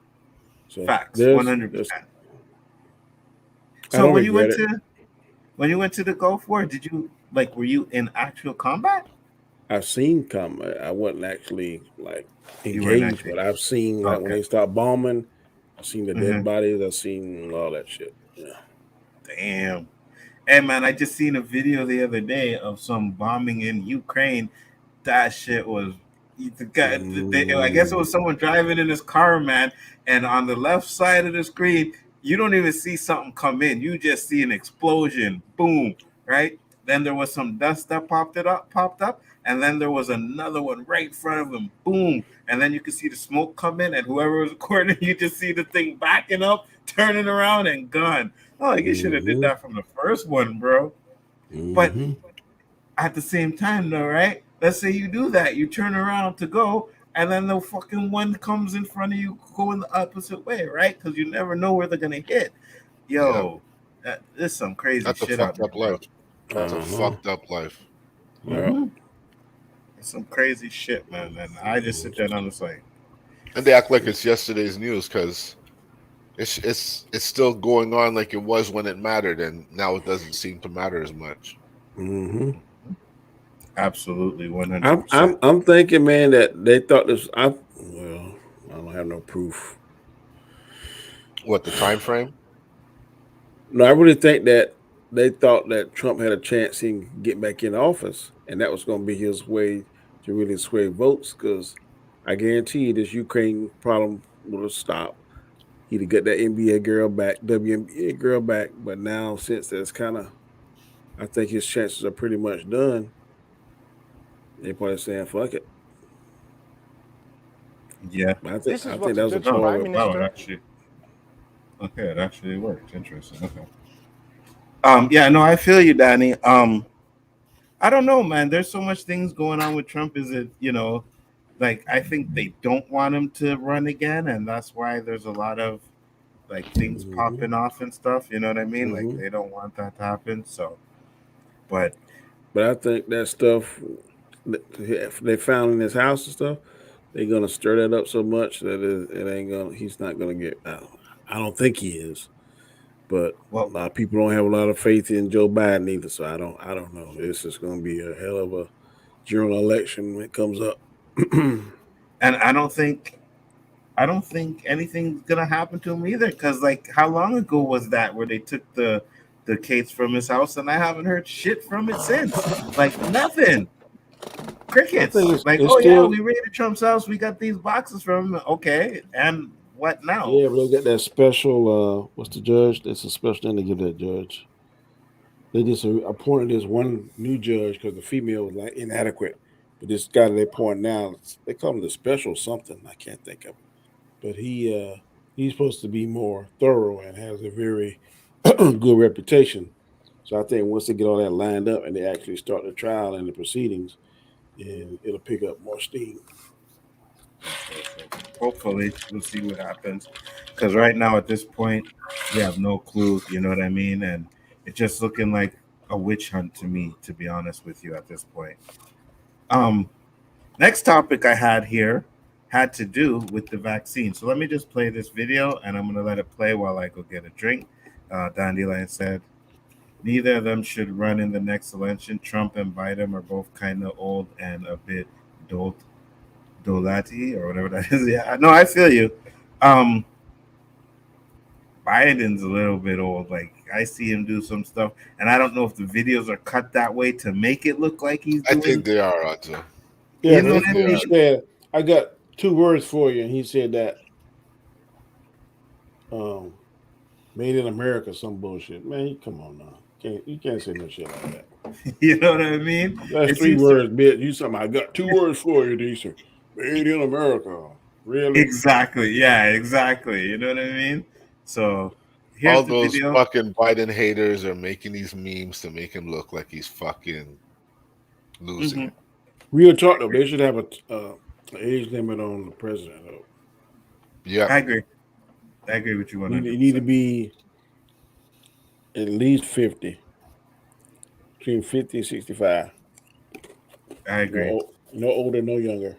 facts, 100%. So when you went to the Gulf War, did you were you in actual combat? I've seen combat. I wasn't actually engaged, but I've seen when they start bombing. I've seen the dead bodies. I've seen all that shit. Yeah. Damn. Hey man, I just seen a video the other day of some bombing in Ukraine. That shit was I guess it was someone driving in his car, man, and on the left side of the screen, you don't even see something come in. You just see an explosion. Boom, right? Then there was some dust that popped up, and then there was another one right in front of him. Boom. And then you can see the smoke come in, and whoever was recording, you just see the thing backing up, turning around, and gone. Oh, you should have did that from the first one, bro. But at the same time, though, right? Let's say you do that. You turn around to go, and then the fucking one comes in front of you going the opposite way, right? Because you never know where they're going to hit. Yo, there's some crazy shit out there. That's a fucked up life. It's some crazy shit, man. And I just sit there and I'm just like. And they act like it's yesterday's news because it's still going on like it was when it mattered, and now it doesn't seem to matter as much. Absolutely, 100%. I'm thinking, man, that they thought this. I don't have no proof. What, the time frame? No, I really think that they thought that Trump had a chance he can get back in office, and that was going to be his way to really sway votes. Because I guarantee you, this Ukraine problem would have stopped. He'd have got that WNBA girl back. But now, since that's I think his chances are pretty much done. They're probably saying, fuck it. Yeah. I think that was a part of it. Okay, it actually worked. Interesting. Okay. Yeah, no, I feel you, Danny. I don't know, man. There's so much things going on with Trump. Is it, I think they don't want him to run again, and that's why there's a lot of things popping off and stuff. You know what I mean? Like they don't want that to happen. So, but I think that stuff they found in his house and stuff, they're gonna stir that up so much that it ain't gonna. He's not gonna get out. I don't think he is, but a lot of people don't have a lot of faith in Joe Biden either. So I don't know. This is gonna be a hell of a general election when it comes up. And I don't think anything's gonna happen to him either. Because how long ago was that where they took the case from his house, and I haven't heard shit from it since. Nothing. Crickets. Yeah, we raided Trump's house. We got these boxes from him. Okay, and what now? Yeah, but they got that special. What's the judge? That's a special thing to give that judge. They just appointed this one new judge because the female was inadequate. But this guy they appoint now, they call him the special something. I can't think of it. But he's supposed to be more thorough and has a very good reputation. So I think once they get all that lined up and they actually start the trial and the proceedings, then it'll pick up more steam. Hopefully, we'll see what happens. Because right now, at this point, we have no clue. You know what I mean? And it's just looking like a witch hunt to me, to be honest with you, at this point. Next topic I had here had to do with the vaccine. So let me just play this video, and I'm going to let it play while I go get a drink. Dandelion said, neither of them should run in the next election. Trump and Biden are both kind of old and a bit dolati or whatever that is. Yeah, no, I feel you. Biden's a little bit old. Like, I see him do some stuff, and I don't know if the videos are cut that way to make it look like he's doing. I think they are, Roger. Yeah, You know what I he mean? said, I got 2 words for you, and he said that made in America, some bullshit. Man, come on now. You can't say no shit like that. You know what I mean? That's 3 words, bitch. You something. I got 2 words for you, Deezer. Made in America. Really? Exactly. Yeah, exactly. You know what I mean? So here's all the those video. fucking Biden haters are making these memes to make him look like he's fucking losing it. Real talk though, they should have a age limit on the president though. Yeah, I agree with you 100%. You need to be at least 50, between 50 and 65. I agree. No older, no younger.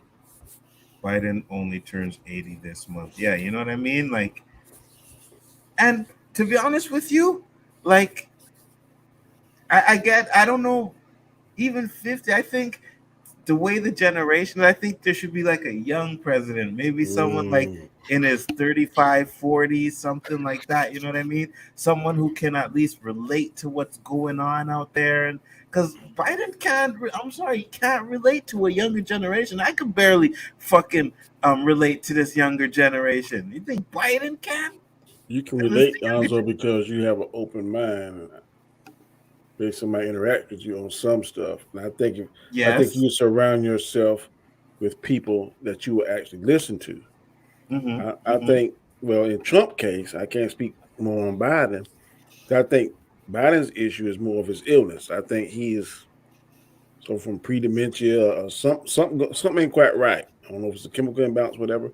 Biden only turns 80 this month. Yeah, you know what I mean? Like, and to be honest with you, like, I don't know, even 50, I think the way the generation, I think there should be like a young president, maybe someone like in his 35, 40, something like that. You know what I mean? Someone who can at least relate to what's going on out there. And because Biden he can't relate to a younger generation. I could barely fucking relate to this younger generation. You think Biden can? You can relate, Nzo, because you have an open mind. Based on my interact with you on some stuff. And I think you surround yourself with people that you will actually listen to. I think, well, in Trump case, I can't speak more on Biden. I think Biden's issue is more of his illness. I think he is from pre-dementia or something ain't quite right. I don't know if it's a chemical imbalance, whatever.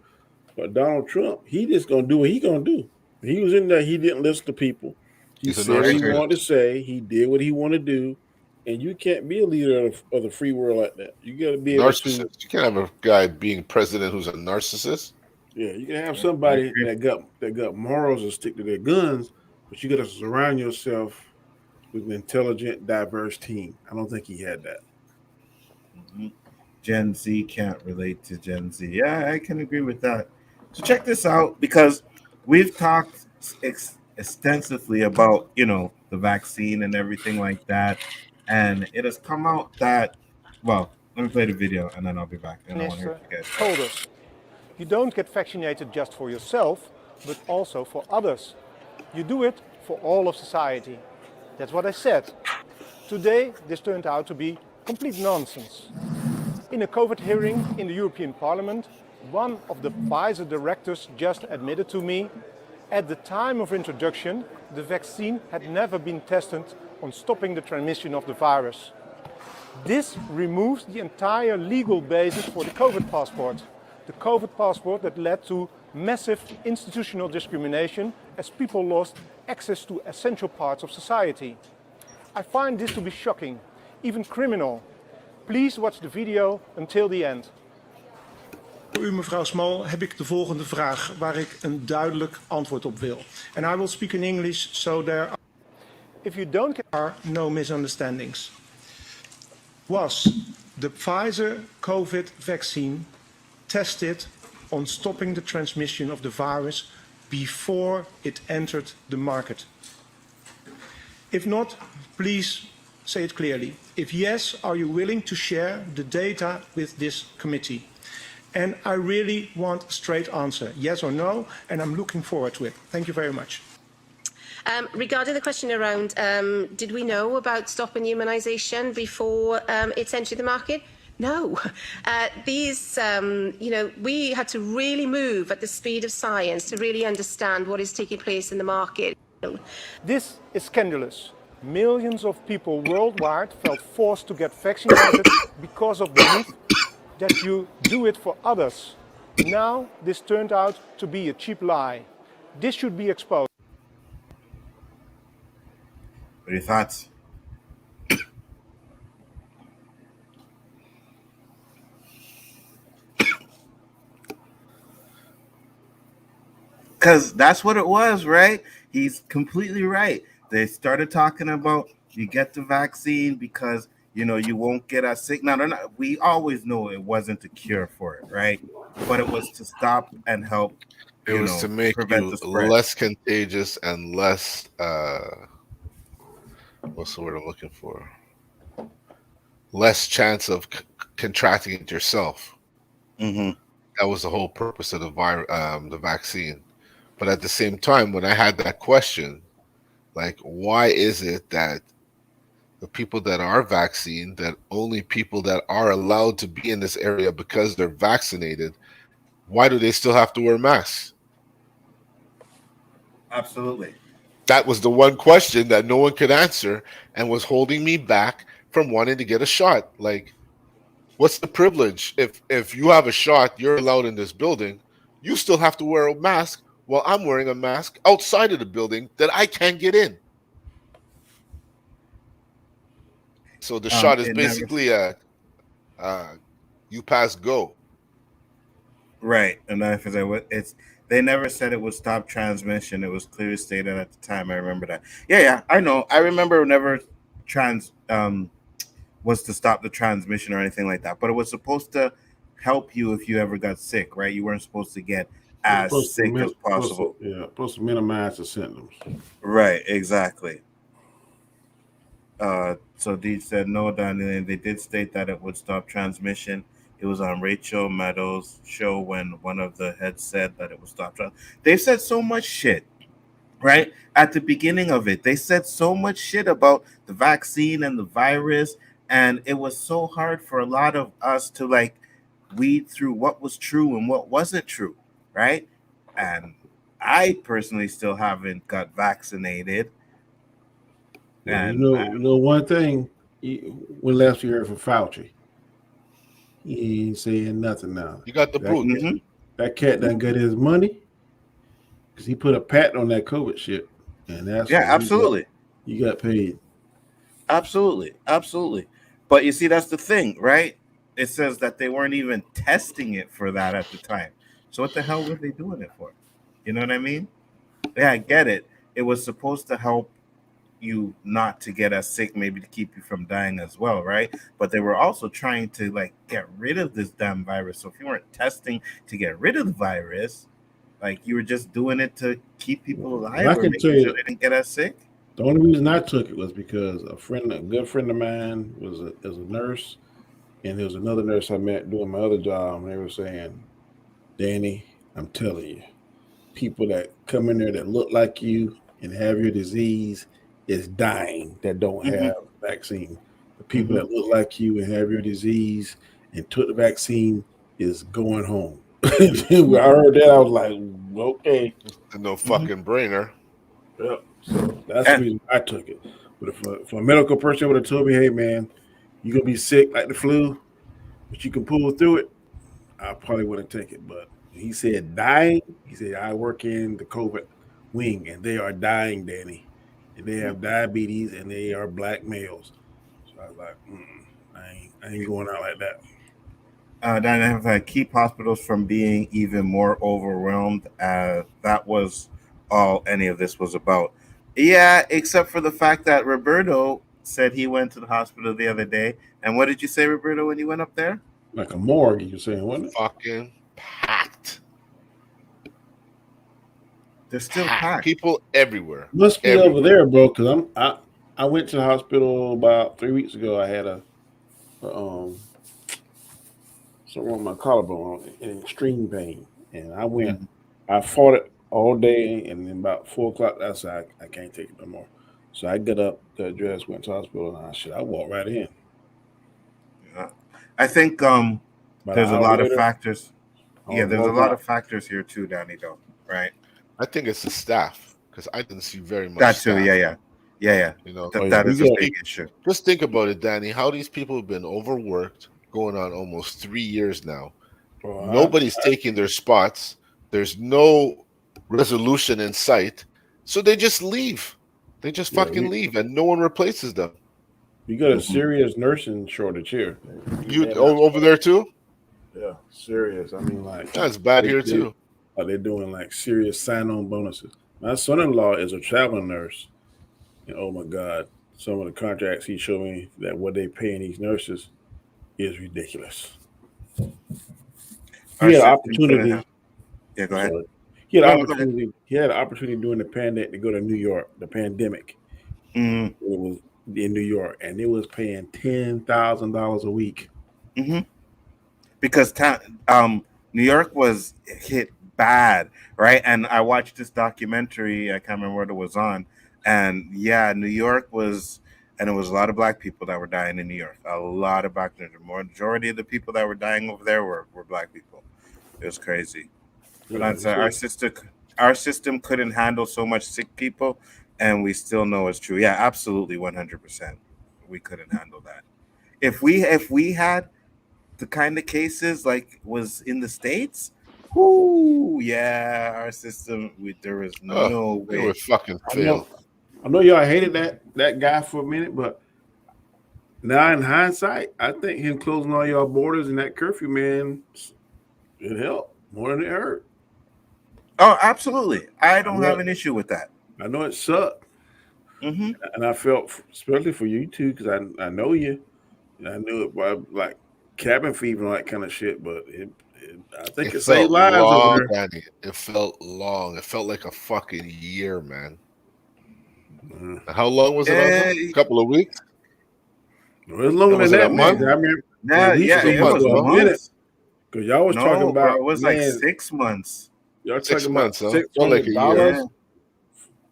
But Donald Trump, he just gonna do what he gonna do. He was in there. He didn't listen to people. He said what he wanted to say. He did what he wanted to do. And you can't be a leader of the free world like that. You got to be able to. You can't have a guy being president who's a narcissist. Yeah, you can have somebody that got morals and stick to their guns, but you got to surround yourself with an intelligent, diverse team. I don't think he had that. Gen Z can't relate to Gen Z. Yeah, I can agree with that. So check this out, because we've talked extensively about, the vaccine and everything like that. And it has come out that, well, let me play the video and then I'll be back. And I want to hear you guys told us, you don't get vaccinated just for yourself, but also for others. You do it for all of society. That's what I said. Today, this turned out to be complete nonsense. In a COVID hearing in the European Parliament, one of the Phizer directors just admitted to me, at the time of introduction, the vaccine had never been tested on stopping the transmission of the virus. This removes the entire legal basis for the COVID passport. The COVID passport that led to massive institutional discrimination as people lost access to essential parts of society. I find this to be shocking, even criminal. Please watch the video until the end. Voor u, mevrouw Small, heb ik de volgende vraag waar ik een duidelijk antwoord op wil. And I will speak in English so there are no misunderstandings. Was the Pfizer COVID vaccine tested on stopping the transmission of the virus before it entered the market? If not, please say it clearly. If yes, are you willing to share the data with this committee? And I really want a straight answer, yes or no, and I'm looking forward to it. Thank you very much. Regarding the question around, did we know about stopping immunisation before it's entered the market? No. We had to really move at the speed of science to really understand what is taking place in the market. This is scandalous. Millions of people worldwide felt forced to get vaccinated because of the myth that you do it for others. Now, this turned out to be a cheap lie. This should be exposed. What are your thoughts? Because that's what it was, right? He's completely right. They started talking about you get the vaccine because you won't get as sick. Now, we always know it wasn't a cure for it, right? But it was to stop and help. It was to make prevent you the spread. less contagious and less. What's the word I'm looking for? Less chance of contracting it yourself. Mm-hmm. That was the whole purpose of the vaccine. But at the same time, when I had that question, like, why is it that the people that are vaccinated, that only people that are allowed to be in this area because they're vaccinated, why do they still have to wear masks? Absolutely. That was the one question that no one could answer and was holding me back from wanting to get a shot. Like, what's the privilege? If you have a shot, you're allowed in this building, you still have to wear a mask while I'm wearing a mask outside of the building that I can't get in. So the shot is basically you pass go. Right. And if they never said it would stop transmission. It was clearly stated at the time. I remember that. Yeah, I know. I remember never was to stop the transmission or anything like that. But it was supposed to help you if you ever got sick, right? You weren't supposed to get as sick as possible. Supposed to minimize the symptoms. Right, exactly. So Deej said no, Danny. They did state that it would stop transmission. It was on Rachel Meadows' show when one of the heads said that it would stop. They said so much shit, right? At the beginning of it, they said so much shit about the vaccine and the virus, and it was so hard for a lot of us to like weed through what was true and what wasn't true, right? And I personally still haven't got vaccinated. And you know one thing, when last you heard from Fauci, he ain't saying nothing now. You got the boot. Mm-hmm. That cat done got his money because he put a patent on that COVID shit, and that's absolutely. You got paid. Absolutely. But you see, that's the thing, right? It says that they weren't even testing it for that at the time. So what the hell were they doing it for? You know what I mean? Yeah, I get it. It was supposed to help you not to get as sick, maybe to keep you from dying as well, right? But they were also trying to like get rid of this damn virus. So if you weren't testing to get rid of the virus, like you were just doing it to keep people alive, I can tell you, they didn't get as sick. The only reason I took it was because a good friend of mine was a nurse, and there was another nurse I met doing my other job, and they were saying, Danny, I'm telling you, people that come in there that look like you and have your disease is dying that don't have the vaccine. The people that look like you and have your disease and took the vaccine is going home. When I heard that, I was like, okay. No fucking brainer. Yep. So that's the reason I took it. But if a medical person would have told me, hey man, you're gonna be sick like the flu, but you can pull through it, I probably wouldn't take it. But he said dying, he said, I work in the COVID wing and they are dying, Danny. And they have diabetes and they are black males. So I was like, I ain't going out like that. Then I have keep hospitals from being even more overwhelmed. That was all any of this was about. Yeah, except for the fact that Roberto said he went to the hospital the other day. And what did you say, Roberto, when you went up there? Like a morgue, you're saying, wasn't it? Fucking packed. They're still packed. People everywhere. Must be over there, bro. Because I went to the hospital about 3 weeks ago. I had something on my collarbone in extreme pain, and I went. I fought it all day, and then about 4 o'clock, I said I can't take it no more. So I got up, got dressed, went to the hospital, and I walked right in. Yeah. I think there's a lot of factors. Yeah, there's a lot of factors here too, Danny. Though, right? I think it's the staff because I didn't see very much. That too, staff. yeah. You know, that is a big issue. Just think about it, Danny. How these people have been overworked, going on almost 3 years now. Bro, nobody's taking their spots. There's no resolution in sight, so they just leave. They just fucking leave, and no one replaces them. You got a serious nursing shortage here. You over there too? Yeah, serious. I mean, like that's bad here too. they're doing like serious sign-on bonuses. My son-in-law is a traveling nurse, and oh my God, some of the contracts he showed me that what they paying these nurses is ridiculous. He Our had an system couldn't opportunity. have. Yeah, go ahead. Sorry. He had an No, go ahead. opportunity. He had an opportunity during the pandemic to go to New York. The pandemic. Mm-hmm. It was in New York, and it was paying $10,000 a week. Mm-hmm. Because New York was hit bad, right? And I watched this documentary. I can't remember what it was on, and yeah, New York was, and it was a lot of black people that were dying in New York. A lot of black people. The majority of the people that were dying over there were black people. It was crazy. But Yeah, that's our system couldn't handle so much sick people, and we still know it's true. Yeah, absolutely, 100%. We couldn't handle that. If we had the kind of cases like was in the States, whoo, yeah, our system, there was no They way. were fucking failed. I know y'all hated that guy for a minute, but now in hindsight, I think him closing all y'all borders and that curfew, man, it helped more than it hurt. Oh, absolutely. I don't have an issue with that. I know it sucked. Mm-hmm. And I felt, especially for you two, because I know you. And I knew it by like cabin fever and all that kind of shit, but I think it saved lives over there. Danny. It felt long. It felt like a fucking year, man. How long was it on? A couple of weeks? It was longer than that, man. I remember, It was a month. Because y'all was talking about, bro, it was like 6 months. Y'all 6 talking months, about huh? Like a year.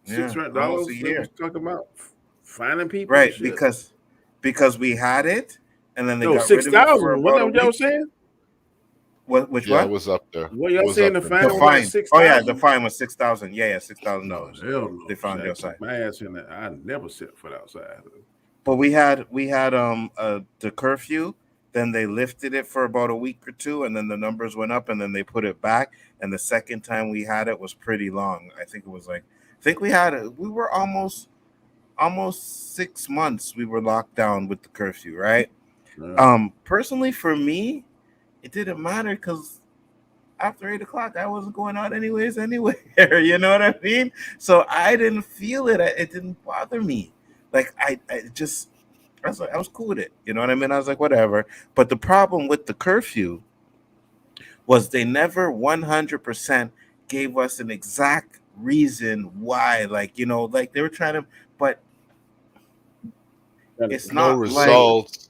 $600 almost a year. Was talking about finding people, right? Because we had it, and then they got 6,000. What y'all saying? Which one? It was up there. What y'all saying? The fine was fine. like 6,000? Oh yeah, the fine was 6,000. Yeah, $6,000. Hell no. They found the outside. My ass in there. I never set foot outside. But we had the curfew. Then they lifted it for about a week or two, and then the numbers went up, and then they put it back. And the second time we had it was pretty long. I think it was like, we were almost 6 months. We were locked down with the curfew, right? Yeah. Personally, for me, it didn't matter because after 8 o'clock, I wasn't going out anyways, anywhere. You know what I mean? So I didn't feel it. It didn't bother me. Like I was cool with it. You know what I mean? I was like, whatever. But the problem with the curfew was they never 100% gave us an exact reason why. Like, you know, like they were trying to, but it's not results.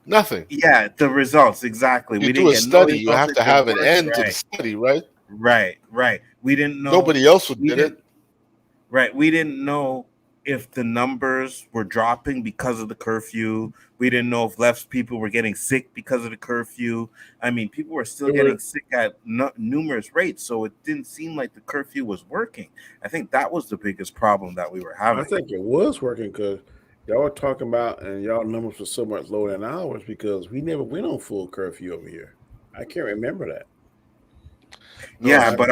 Nothing. Yeah, the results, exactly. You do a study, you have to have an end to the study, right? Right. We didn't know. Nobody else did it. Right. We didn't know if the numbers were dropping because of the curfew. We didn't know if less people were getting sick because of the curfew. I mean, people were still getting sick at numerous rates, so it didn't seem like the curfew was working. I think that was the biggest problem that we were having. I think it was working because y'all were talking about, and y'all numbers were so much lower than ours because we never went on full curfew over here. I can't remember that. No, yeah, but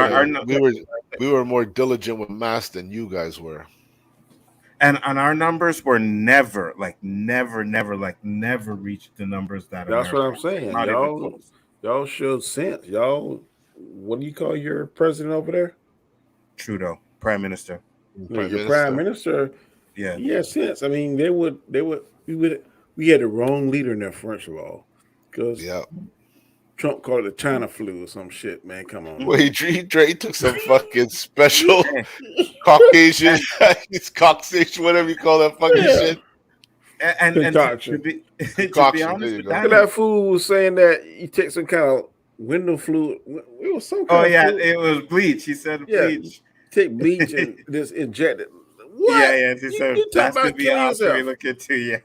we were more diligent with masks than you guys were. And our numbers were never reached the numbers that. That's what I'm saying. Y'all showed sense. Y'all, what do you call your president over there? Trudeau, Prime Minister. Prime Minister. Yeah. He has sense. I mean, we had the wrong leader in there, first of all. Because Trump called it the China flu or some shit, man. Come on. Wait, Dre took some fucking special Caucasian, Caucasian, whatever you call that fucking shit. And to be honest with that fool was saying that he took some kind of window fluid. It was some kind of fluid. It was bleach. He said bleach. Take bleach and just inject it. What? Yeah. He said that's to be after we look into. Yeah.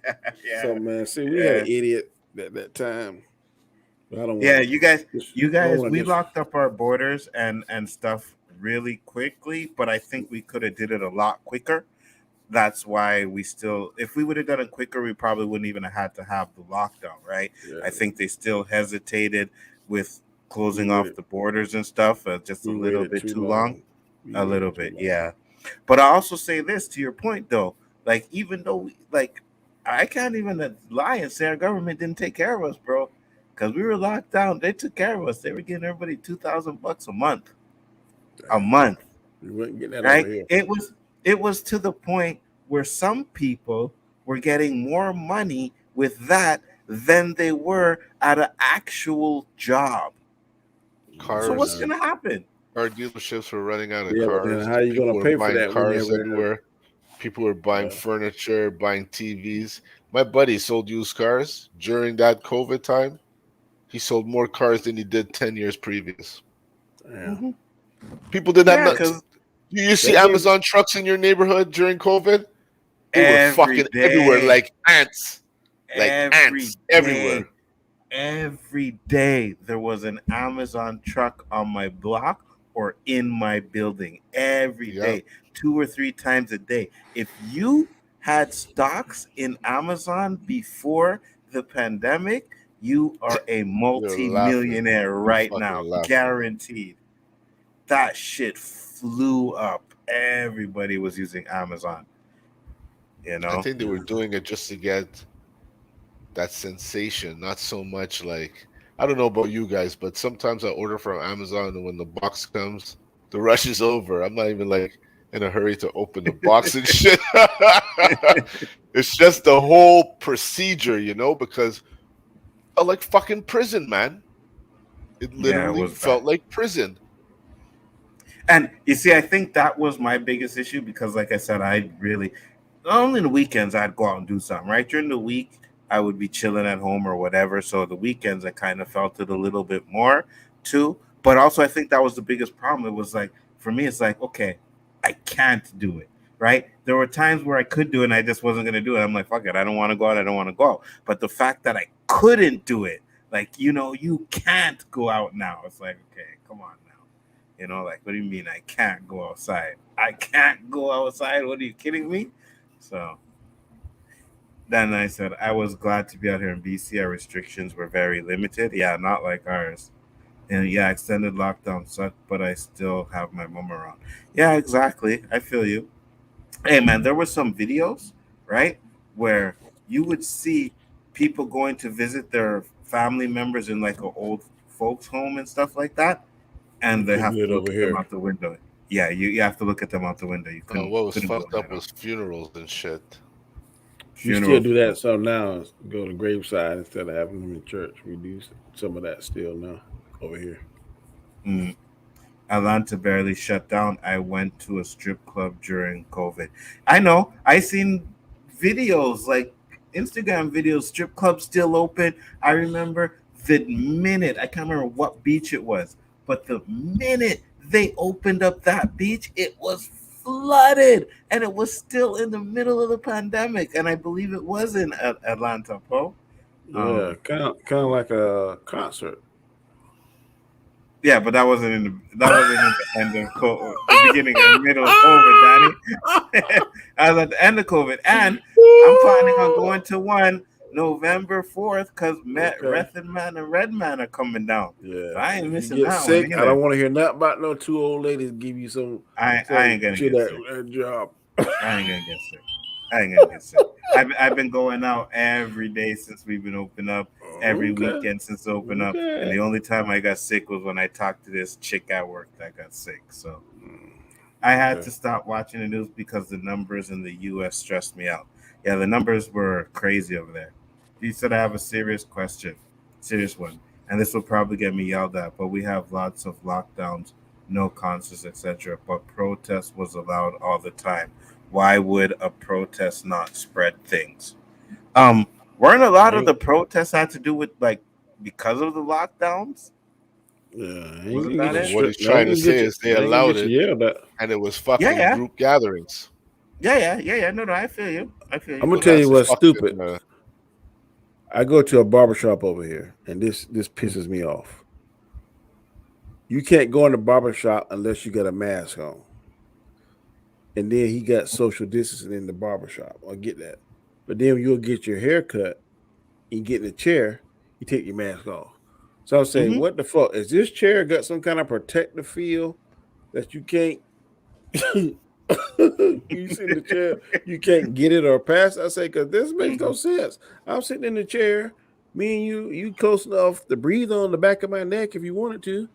So man, see, we had an idiot at that time. I don't you guys, we locked up our borders and stuff really quickly, but I think we could have did it a lot quicker. That's why if we would have done it quicker, we probably wouldn't even have had to have the lockdown, right? Yeah. I think they still hesitated with closing off the borders and stuff just a little bit too long. A little bit, yeah. But I also say this to your point, though. Like, even though, I can't even lie and say our government didn't take care of us, bro. Because we were locked down. They took care of us. They were giving everybody $2,000 a month. a month. You wouldn't get that right? over here. It was to the point where some people were getting more money with that than they were at an actual job. Cars. So what's gonna happen? Car dealerships were running out of Yeah, but cars. then how you People gonna were pay for buying that when cars they're everywhere. People were buying furniture, buying TVs. My buddy sold used cars during that COVID time. He sold more cars than he did 10 years previous. Mhm. People did that. Yeah, 'cause You see they Amazon trucks in your neighborhood during COVID? They were every fucking everywhere day. like ants. Like every ants day. everywhere. Every day there was an Amazon truck on my block or in my building. Every day, 2 or 3 times a day. If you had stocks in Amazon before the pandemic, you are a multi-millionaire right now, guaranteed. That shit flew up. Everybody was using Amazon. You know, I think they were doing it just to get that sensation, not so much like, I don't know about you guys, but sometimes I order from Amazon and when the box comes, the rush is over. I'm not even like in a hurry to open the box and shit. It's just the whole procedure, you know, because like fucking prison, man. It literally felt like prison. And you see, I think that was my biggest issue because, like I said, I really only the weekends I'd go out and do something. Right during the week, I would be chilling at home or whatever. So the weekends, I kind of felt it a little bit more too. But also, I think that was the biggest problem. It was like for me, it's like, okay, I can't do it. Right? There were times where I could do it, and I just wasn't gonna do it. I'm like, fuck it, I don't want to go out. I don't want to go out. But the fact that I couldn't do it, like you can't go out now. It's like, okay, come on. You know, like, what do you mean I can't go outside? I can't go outside? What are you kidding me? So then I said, I was glad to be out here in BC. Our restrictions were very limited. Yeah, not like ours. And yeah, extended lockdown sucked, but I still have my mom around. Yeah, exactly. I feel you. Hey, man, there were some videos, right, where you would see people going to visit their family members in like an old folks' home and stuff like that. And they have to look at them out the window. Yeah, you have to look at them out the window. You couldn't. What was couldn't fucked up was funerals and shit. You still do that some now. Go to graveside instead of having them in church. We do some of that still now over here. Atlanta barely shut down. I went to a strip club during COVID. I know. I seen videos like Instagram videos. Strip clubs still open. I remember the minute. I can't remember what beach it was. But the minute they opened up that beach, it was flooded, and it was still in the middle of the pandemic. And I believe it was in Atlanta, Poe. Yeah, kind of like a concert. Yeah, but that wasn't in the end of COVID, the beginning and middle of COVID, Danny. I was at the end of COVID, and I'm planning on going to one November 4th because Method Man and Redman are coming down. Yeah, so I ain't if missing you get that sick, one. I don't want to hear nothing about no 2 old ladies give you some. I ain't gonna get sick. That job. I ain't gonna get sick. I've been going out every day since we've been open up. Every weekend since open up, and the only time I got sick was when I talked to this chick at work that got sick. So I had to stop watching the news because the numbers in the U.S. stressed me out. Yeah, the numbers were crazy over there. He said I have a serious one, and this will probably get me yelled at. But we have lots of lockdowns, no concerts, etc. But protest was allowed all the time. Why would a protest not spread things? Weren't a lot of the protests had to do with like because of the lockdowns? Yeah, wasn't that it? What he's trying to say is they allowed it, and it was fucking group gatherings. Yeah. No, I feel you. I'm gonna tell you what's stupid. I go to a barbershop over here, and this pisses me off. You can't go in the barbershop unless you got a mask on. And then he got social distancing in the barbershop. I get that. But then you'll get your hair cut, you get in the chair, you take your mask off. So I'm saying, what the fuck? Is this chair got some kind of protective feel that you can't you sit in the chair, you can't get it or pass it? I say, because this makes no sense. I'm sitting in the chair, me and you close enough to breathe on the back of my neck if you wanted to.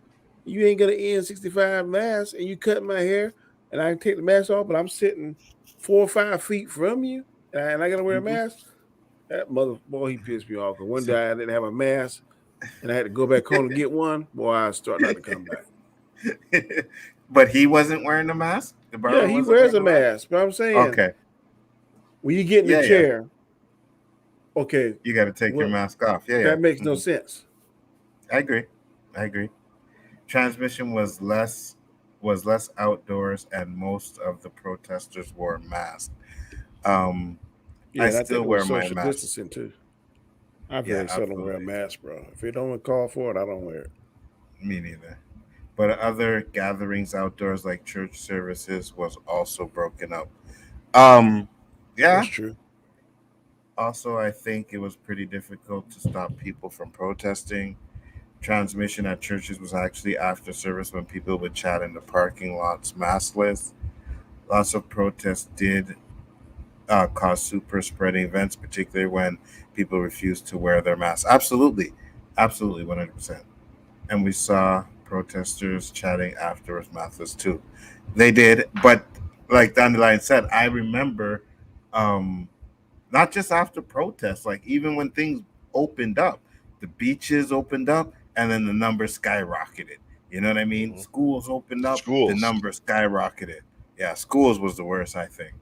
You ain't got an N65 mask, and you cut my hair, and I can take the mask off, but I'm sitting 4 or 5 feet from you, and I got to wear a mask. That mother boy, he pissed me off. Because one day I didn't have a mask, and I had to go back home to get one. Boy, I start not to come back. But he wasn't wearing a mask. The barber Yeah, he wasn't wears a wearing mask. But I'm saying, okay, when you get in the chair, okay, you got to take your mask off. Yeah, that makes no sense. I agree. Transmission was less outdoors, and most of the protesters wore masks. I still wear my social mask. distancing too. I very seldom wear a mask, bro. If it don't call for it, I don't wear it. Me neither. But other gatherings outdoors, like church services, was also broken up. Yeah, that's true. Also, I think it was pretty difficult to stop people from protesting. Transmission at churches was actually after service when people would chat in the parking lots maskless. Lots of protests did cause super spreading events, particularly when people refused to wear their masks. Absolutely, 100%. And we saw protesters chatting afterwards, maskless too. They did, but like Dandelion said, I remember not just after protests, like even when things opened up, the beaches opened up, and then the numbers skyrocketed. You know what I mean? Schools opened up, the numbers skyrocketed. Yeah, schools was the worst, I think.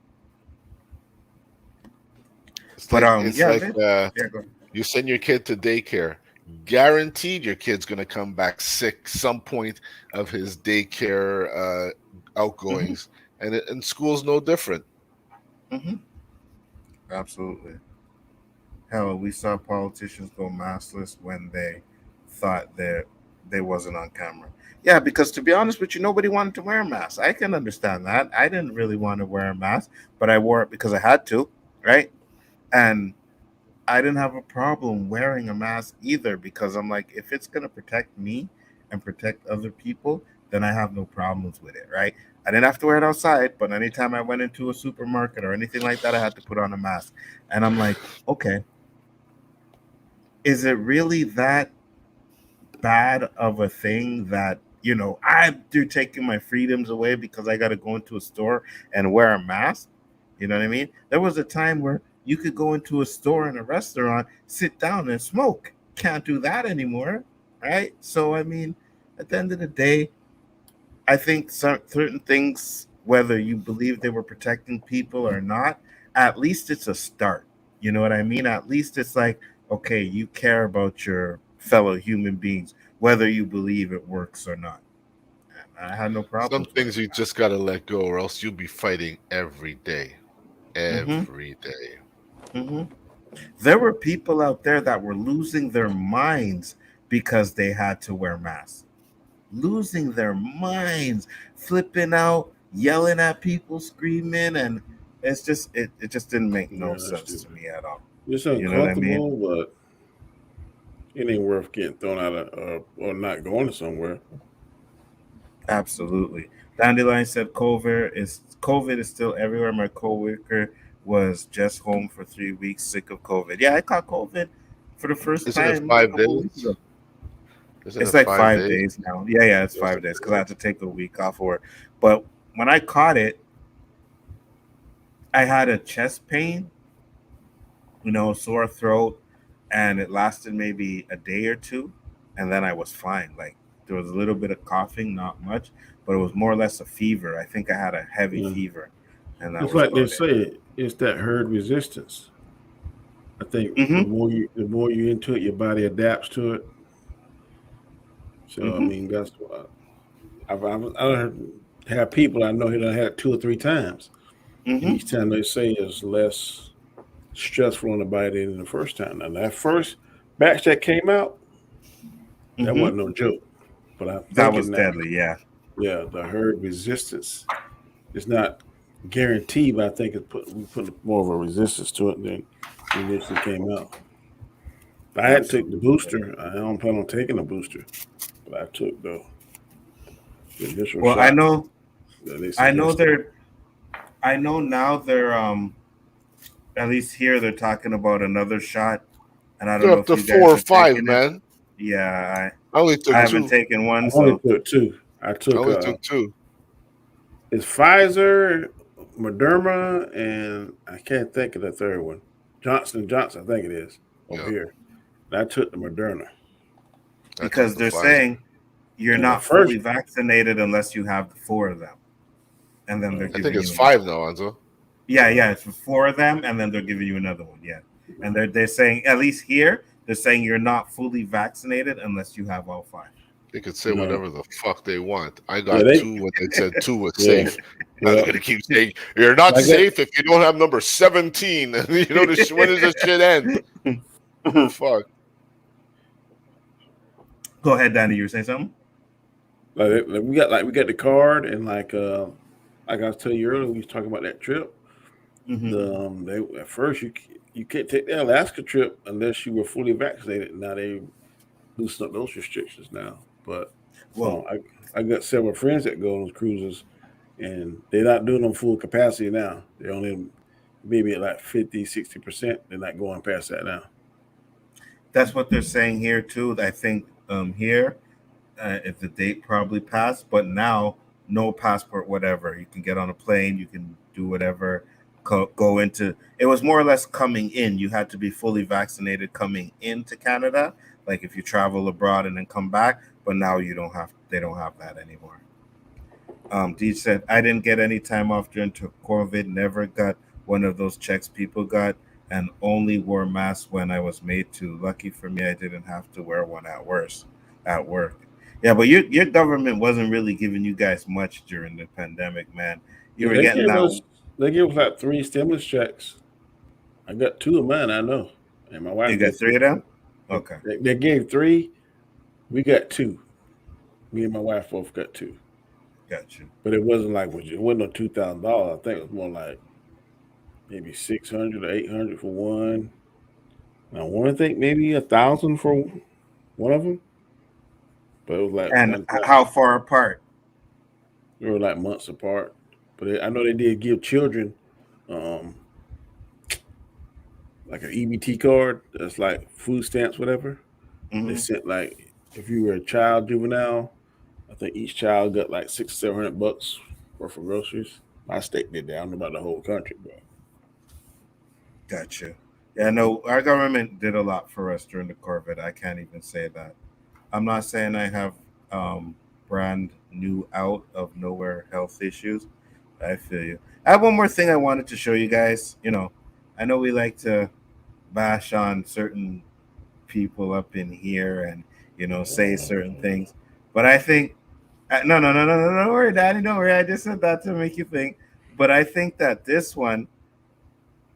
You send your kid to daycare, guaranteed your kid's going to come back sick some point of his daycare outgoings, and school's no different. Absolutely. Hell, we saw politicians go maskless when they thought that they wasn't on camera. Yeah, because to be honest with you, nobody wanted to wear a mask. I can understand that. I didn't really want to wear a mask, but I wore it because I had to, right? And I didn't have a problem wearing a mask either, because I'm like, if it's going to protect me and protect other people, then I have no problems with it, right? I didn't have to wear it outside, but anytime I went into a supermarket or anything like that, I had to put on a mask. And I'm like, okay, is it really that bad of a thing that, I'm taking my freedoms away because I got to go into a store and wear a mask? You know what I mean? There was a time where you could go into a store and a restaurant, sit down and smoke. Can't do that anymore, right? So, I mean, at the end of the day, I think certain things, whether you believe they were protecting people or not, at least it's a start. You know what I mean? At least it's like, okay, you care about your fellow human beings, whether you believe it works or not. And I had no problem. Some things you just got to let go, or else you'll be fighting every day. Every day. There were people out there that were losing their minds because they had to wear masks. Losing their minds, flipping out, yelling at people, screaming, and it's just it just didn't make no sense to me at all. It's uncomfortable, but it ain't worth getting thrown out of or not going somewhere. Absolutely. Dandelion said COVID is still everywhere. My coworker was just home for 3 weeks, sick of COVID. Yeah, I caught COVID for the first time. 5 days? It's like 5 days now. Yeah, it's 5 days because I had to take a week off work. But when I caught it, I had a chest pain, sore throat, and it lasted maybe a day or two, and then I was fine. Like there was a little bit of coughing, not much, but it was more or less a fever. I think I had a heavy fever, and that it's was like they say, it's that herd resistance. I think the more you into it, your body adapts to it. So I mean, that's what I have people I know who done had it 2 or 3 times. And each time they say it's less stressful on the body than the first time. Now that first batch that came out, that wasn't no joke. But that was deadly. Yeah, the herd resistance is not guaranteed, but I think we put more of a resistance to it than initially came out. I hadn't taken the booster. I don't plan on taking a booster, but I took the initial shot. I know now they're at least here they're talking about another shot, and I don't know if up to you guys 4 or 5, man. Yeah, I only took I haven't two. taken one. I only So took two. I only took two. It's Phizer, Moderna, and I can't think of the third one. Johnson & Johnson, I think it is, over here. And I took the Moderna. Because they're saying you're And not fully vaccinated unless you have 4 of them. And then they're giving you I think it's 5 now, Enzo. Yeah, it's for 4 of them, and then they're giving you another one. Yeah. And they're saying, at least here, they're saying you're not fully vaccinated unless you have all 5. They could say whatever the fuck they want. I got 2 when they said 2 was safe. Now they're gonna keep saying you're not safe if you don't have number 17. You know, when does this shit end? Fuck. Go ahead, Danny. You were saying something? We got the card, and like I was telling you earlier, we was talking about that trip. They at first you can't take the Alaska trip unless you were fully vaccinated. Now they loosen up those restrictions now. But I got several friends that go on those cruises, and they're not doing them full capacity now. They're only maybe at like 50-60%. They're not going past that now. That's what they're saying here too. I think here, if the date probably passed, but now no passport, whatever. You can get on a plane, you can do whatever. Go into. It was more or less coming in. You had to be fully vaccinated coming into Canada, like if you travel abroad and then come back. But now you don't have. They don't have that anymore. Deej said, I didn't get any time off during COVID. Never got one of those checks people got, and only wore masks when I was made to. Lucky for me, I didn't have to wear one at work. Yeah, but your government wasn't really giving you guys much during the pandemic, man. You were getting that. They give us like 3 stimulus checks. I got 2 of mine, I know. And my wife. You got 3 of them? Okay. They gave 3. We got 2. Me and my wife both got 2. Gotcha. But it wasn't like it wasn't no $2,000. I think it was more like maybe $600 or $800 for one. Now one, I think maybe $1,000 for one of them. But it was like. And how far apart? They were like months apart. But I know they did give children like an EBT card that's like food stamps, whatever. They sent like, if you were a child juvenile, I think each child got like $600-700 worth of groceries. My state did that. I don't know about the whole country, but. Gotcha. Yeah, no, our government did a lot for us during the COVID. I can't even say that. I'm not saying I have brand new out of nowhere health issues. I feel you. I have one more thing I wanted to show you guys. You know, I know we like to bash on certain people up in here and, you know, say certain things. But I think, no, don't worry, Daddy, don't worry. I just said that to make you think. But I think that this one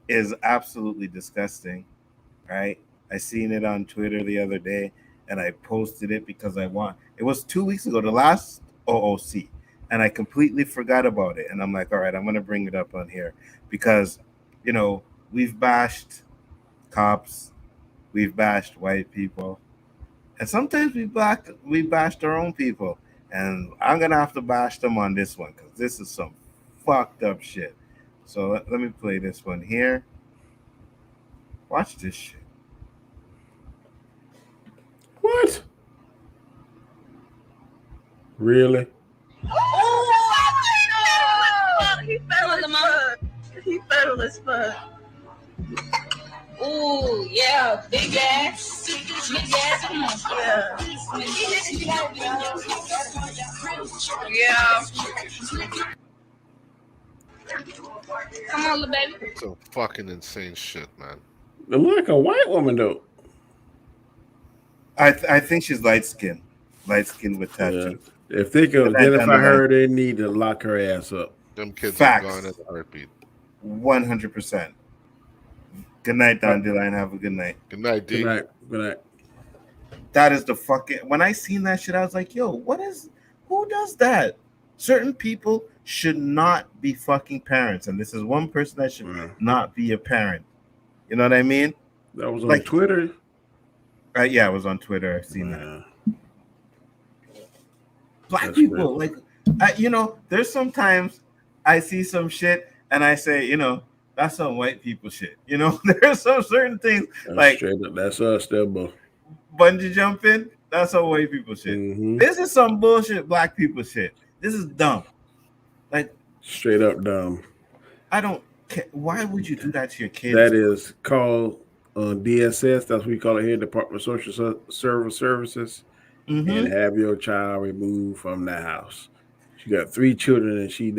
is absolutely disgusting, right? I seen it on Twitter the other day, and I posted it because it was 2 weeks ago, the last O.O.C., and I completely forgot about it. And I'm like, all right, I'm going to bring it up on here because, you know, we've bashed cops, we've bashed white people, and sometimes we bashed our own people. And I'm going to have to bash them on this one because this is some fucked up shit. So let me play this one here. Watch this shit. What? Really? Oh, he federal as fuck. Ooh, yeah, big ass. Yeah. Come on, little baby. Some fucking insane shit, man. They look like a white woman, though. I think she's light-skinned with tattoos. Yeah. If they could identify her, they need to lock her ass up. Them kids Facts. are gone at a heartbeat. 100%. Good night, Dandelion. Have a good night. Good night, D. Good night. That is the fucking. When I seen that shit, I was like, yo, who does that? Certain people should not be fucking parents. And this is one person that should not be a parent. You know what I mean? That was on Twitter. Yeah, it was on Twitter. I've seen that. Black That's people, crazy. you know, there's sometimes I see some shit and I say, you know, that's some white people shit. You know, there's some certain things That's like straight up. That's us, there, bro. Bungee jumping. That's how white people shit. Mm-hmm. This is some bullshit black people shit. This is dumb. Like straight up dumb. I don't care. Why would you do that to your kids? That is called DSS. That's what we call it here, Department of Social Services. Mm-hmm. And have your child removed from the house. She got 3 children and she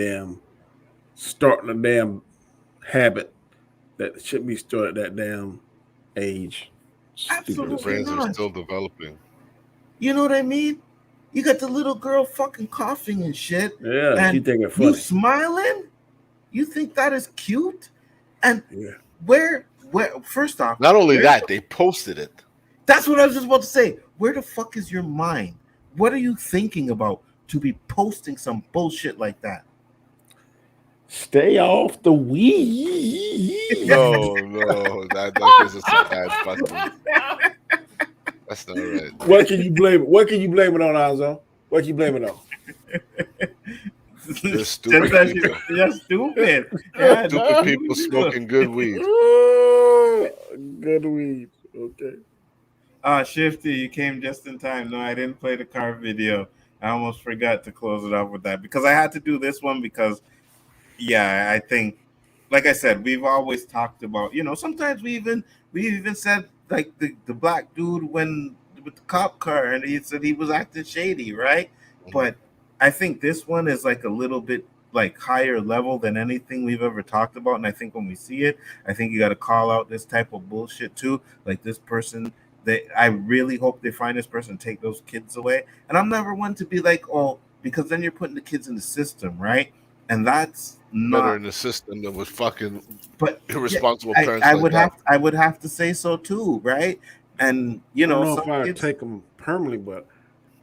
starting a damn habit that should be started at that damn age. Absolutely brains not. are still developing. You know what I mean? You got the little girl fucking coughing and shit. Yeah, and she think it's funny. You smiling? You think that is cute? And where first off, not only that, they posted it. That's what I was just about to say. Where the fuck is your mind? What are you thinking about to be posting some bullshit like that? Stay off the weed. No, that is a bad button. That's not right. What can you blame it? What can you blame it on, Nzo? What can you blame it on? They're stupid people. You're stupid. Yeah, stupid people smoking good weed. Good weed. Okay. Shifty, you came just in time. No, I didn't play the car video. I almost forgot to close it off with that because I had to do this one because, yeah, I think, like I said, we've always talked about, sometimes we even said like the black dude with the cop car and he said he was acting shady, right? But I think this one is like a little bit like higher level than anything we've ever talked about. And I think when we see it, I think you got to call out this type of bullshit too. Like this person, I really hope they find this person and take those kids away. And I'm never one to be like, oh, because then you're putting the kids in the system, right? And that's not better in the system than with fucking irresponsible yeah, parents. I would have to say so too, right? And I don't know if I would take them permanently, but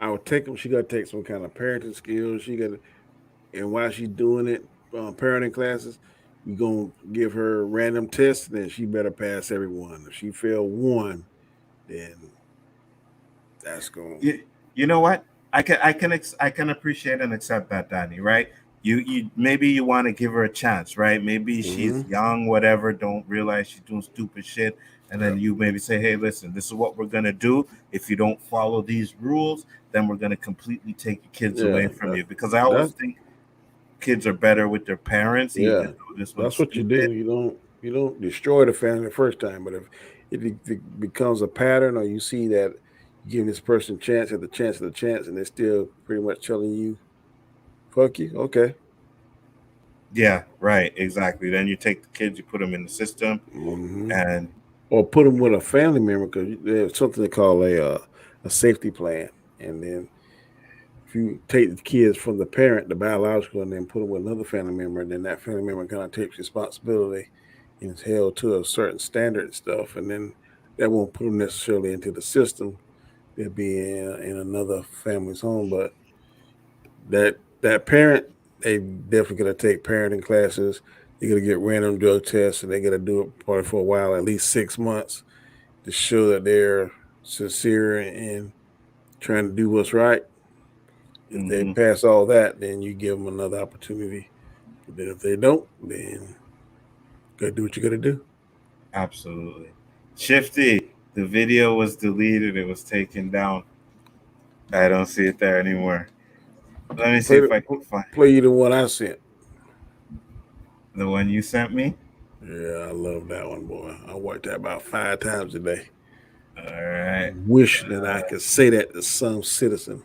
I would take them. She got to take some kind of parenting skills. She got to, and while she's doing it, parenting classes, we're gonna give her random tests, and then she better pass every one. If she failed one, then that's going. You know what? I can appreciate and accept that, Danny. Right? You maybe you want to give her a chance, right? Maybe she's young, whatever. Don't realize she's doing stupid shit, and then you maybe say, "Hey, listen, this is what we're gonna do. If you don't follow these rules, then we're gonna completely take your kids away from you." Because I always think kids are better with their parents. Yeah, that's what you do. You don't destroy the family the first time, but if it becomes a pattern, or you see that you give this person chance at the chance, and they're still pretty much telling you, "Fuck you," okay. Yeah, right, exactly. Then you take the kids, you put them in the system, and or put them with a family member because there's something they call a safety plan, and then if you take the kids from the parent, the biological, and then put them with another family member, then that family member kind of takes responsibility and is held to a certain standard and stuff, and then that won't put them necessarily into the system. They'll be in another family's home, but that parent, they definitely got to take parenting classes. They got to get random drug tests, and they got to do it probably for a while, at least 6 months, to show that they're sincere and trying to do what's right. If they pass all that, then you give them another opportunity. But then if they don't, then you got to do what you got to do. Absolutely. Shifty, the video was deleted. It was taken down. I don't see it there anymore. Let me see if I can find. Play you the one I sent. The one you sent me? Yeah, I love that one, boy. I watched that about 5 times a day. All right. Wish that I could say that to some citizen.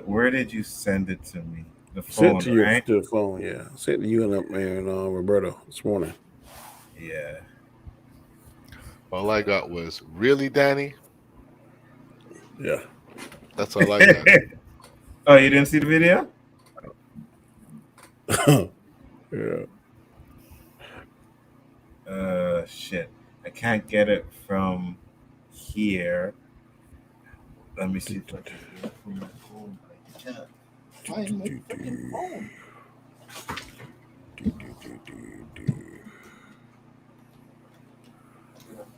Where did you send it to me? The phone, sent to right? To the phone, yeah. Sent to you and Roberto this morning. Yeah. All I got was, really, Danny? Yeah. That's all I got. Oh, you didn't see the video? Yeah. Shit. I can't get it from here. Let me see if I can get it from my phone. I can't find my freaking phone.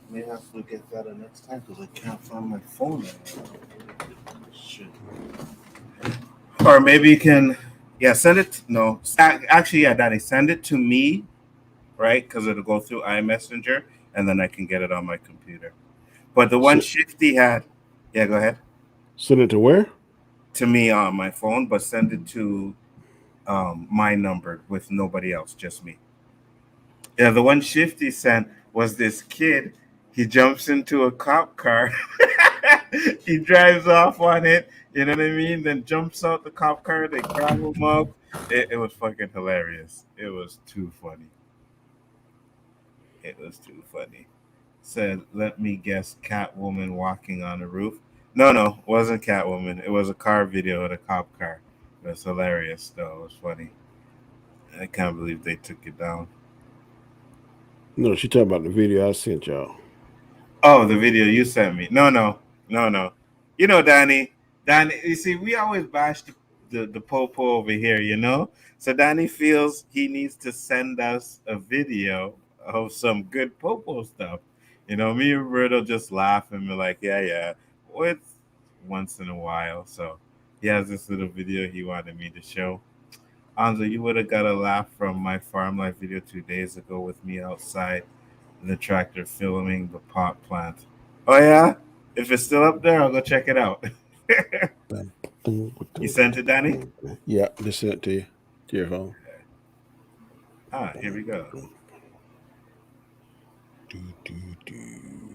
May have to get that next time because I can't find my phone anymore. Shit. Or maybe you can, send it. No, actually, Daddy, send it to me, right? Because it'll go through iMessenger, and then I can get it on my computer. But the one Shifty had, yeah, go ahead. Send it to where? To me on my phone, but send it to my number with nobody else, just me. Yeah, the one Shifty sent was this kid. He jumps into a cop car. He drives off on it. You know what I mean? Then jumps out the cop car. They grab him up. It was fucking hilarious. It was too funny. It was too funny. Said, let me guess, Catwoman walking on the roof. No, wasn't Catwoman. It was a car video of a cop car. It was hilarious, though. It was funny. I can't believe they took it down. No, she talking about the video I sent y'all. Oh, the video you sent me. No. You know, Danny, you see, we always bash the popo over here, you know? So Danny feels he needs to send us a video of some good popo stuff. You know, me and Roberto just laugh and be like, yeah. Well, it's once in a while. So he has this little video he wanted me to show. Anzo, you would have got a laugh from my farm life video 2 days ago with me outside the tractor filming the pot plant. Oh yeah? If it's still up there, I'll go check it out. You sent it, Danny? Yeah, just sent it to you. To your phone. Here we go.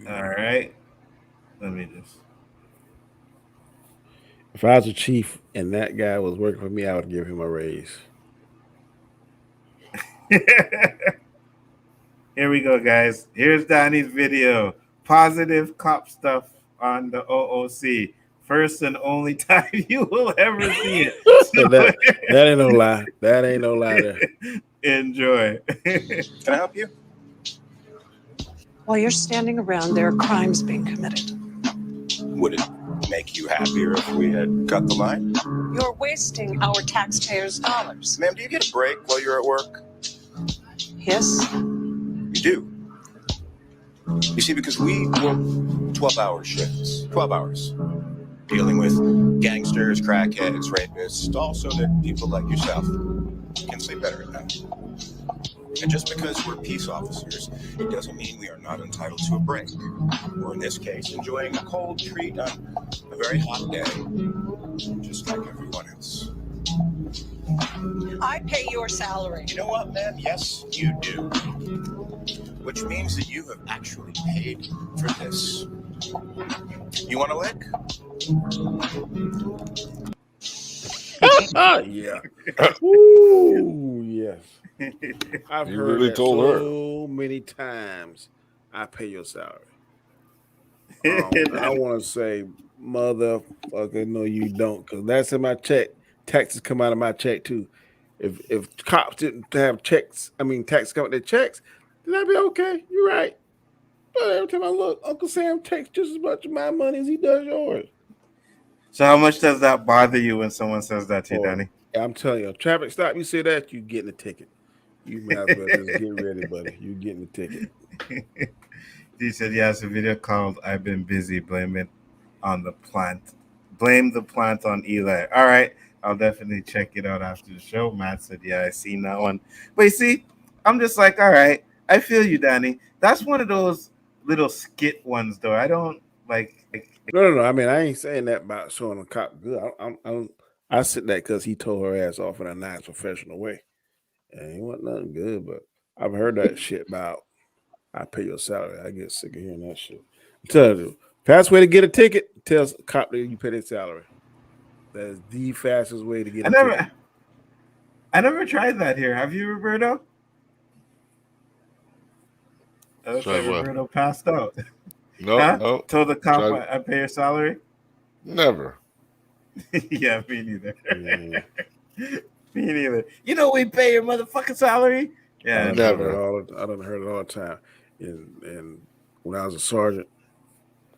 All right. Let me just. If I was a chief and that guy was working for me, I would give him a raise. Here we go, guys. Here's Danny's video. Positive cop stuff on the O.O.C. First and only time you will ever see it. So that ain't no lie. That ain't no lie there. Enjoy. Can I help you? While you're standing around, there are crimes being committed. Would it make you happier if we had cut the line? You're wasting our taxpayers' dollars. Ma'am, do you get a break while you're at work? Yes. You do. You see, because we work 12-hour shifts. 12 hours. Dealing with gangsters, crackheads, rapists, all so that people like yourself can sleep better at night. And just because we're peace officers, it doesn't mean we are not entitled to a break. Or in this case, enjoying a cold treat on a very hot day, just like everyone else. I pay your salary. You know what, ma'am? Yes, you do. Which means that you have actually paid for this. You want a lick? Yeah. Ooh, yes. I've You heard really that told so many times. I pay your salary. And I want to say, motherfucker, no, you don't, because that's in my check. Taxes come out of my check too. If cops didn't have taxes come out their checks, then I'd be okay. You're right. But every time I look, Uncle Sam takes just as much of my money as he does yours. So how much does that bother you when someone says that to you, Danny? I'm telling you, a traffic stop, you say that, you getting a ticket. You might as well just get ready, buddy. You getting a ticket. He said, yeah, it's a video called I've Been Busy, Blame It on the Plant. Blame the plant on Eli. All right. I'll definitely check it out after the show. Matt said, yeah, I seen that one. But you see, I'm just like, all right, I feel you, Danny. That's one of those little skit ones, though. I don't like. No. I mean, I ain't saying that about showing a cop good. I said that because he told her ass off in a nice professional way. And it wasn't nothing good, but I've heard that shit about I pay your salary. I get sick of hearing that shit. I'm telling you, fast way to get a ticket, tell a cop that you pay their salary. That is the fastest way to get a ticket. I never tried that here. Have you, Roberto? It looks like Roberto passed out. No. Told the cop I pay your salary? Never. Yeah, me neither. Me neither. You know we pay your motherfucking salary? Yeah, never. I done heard it all the time. And when I was a sergeant,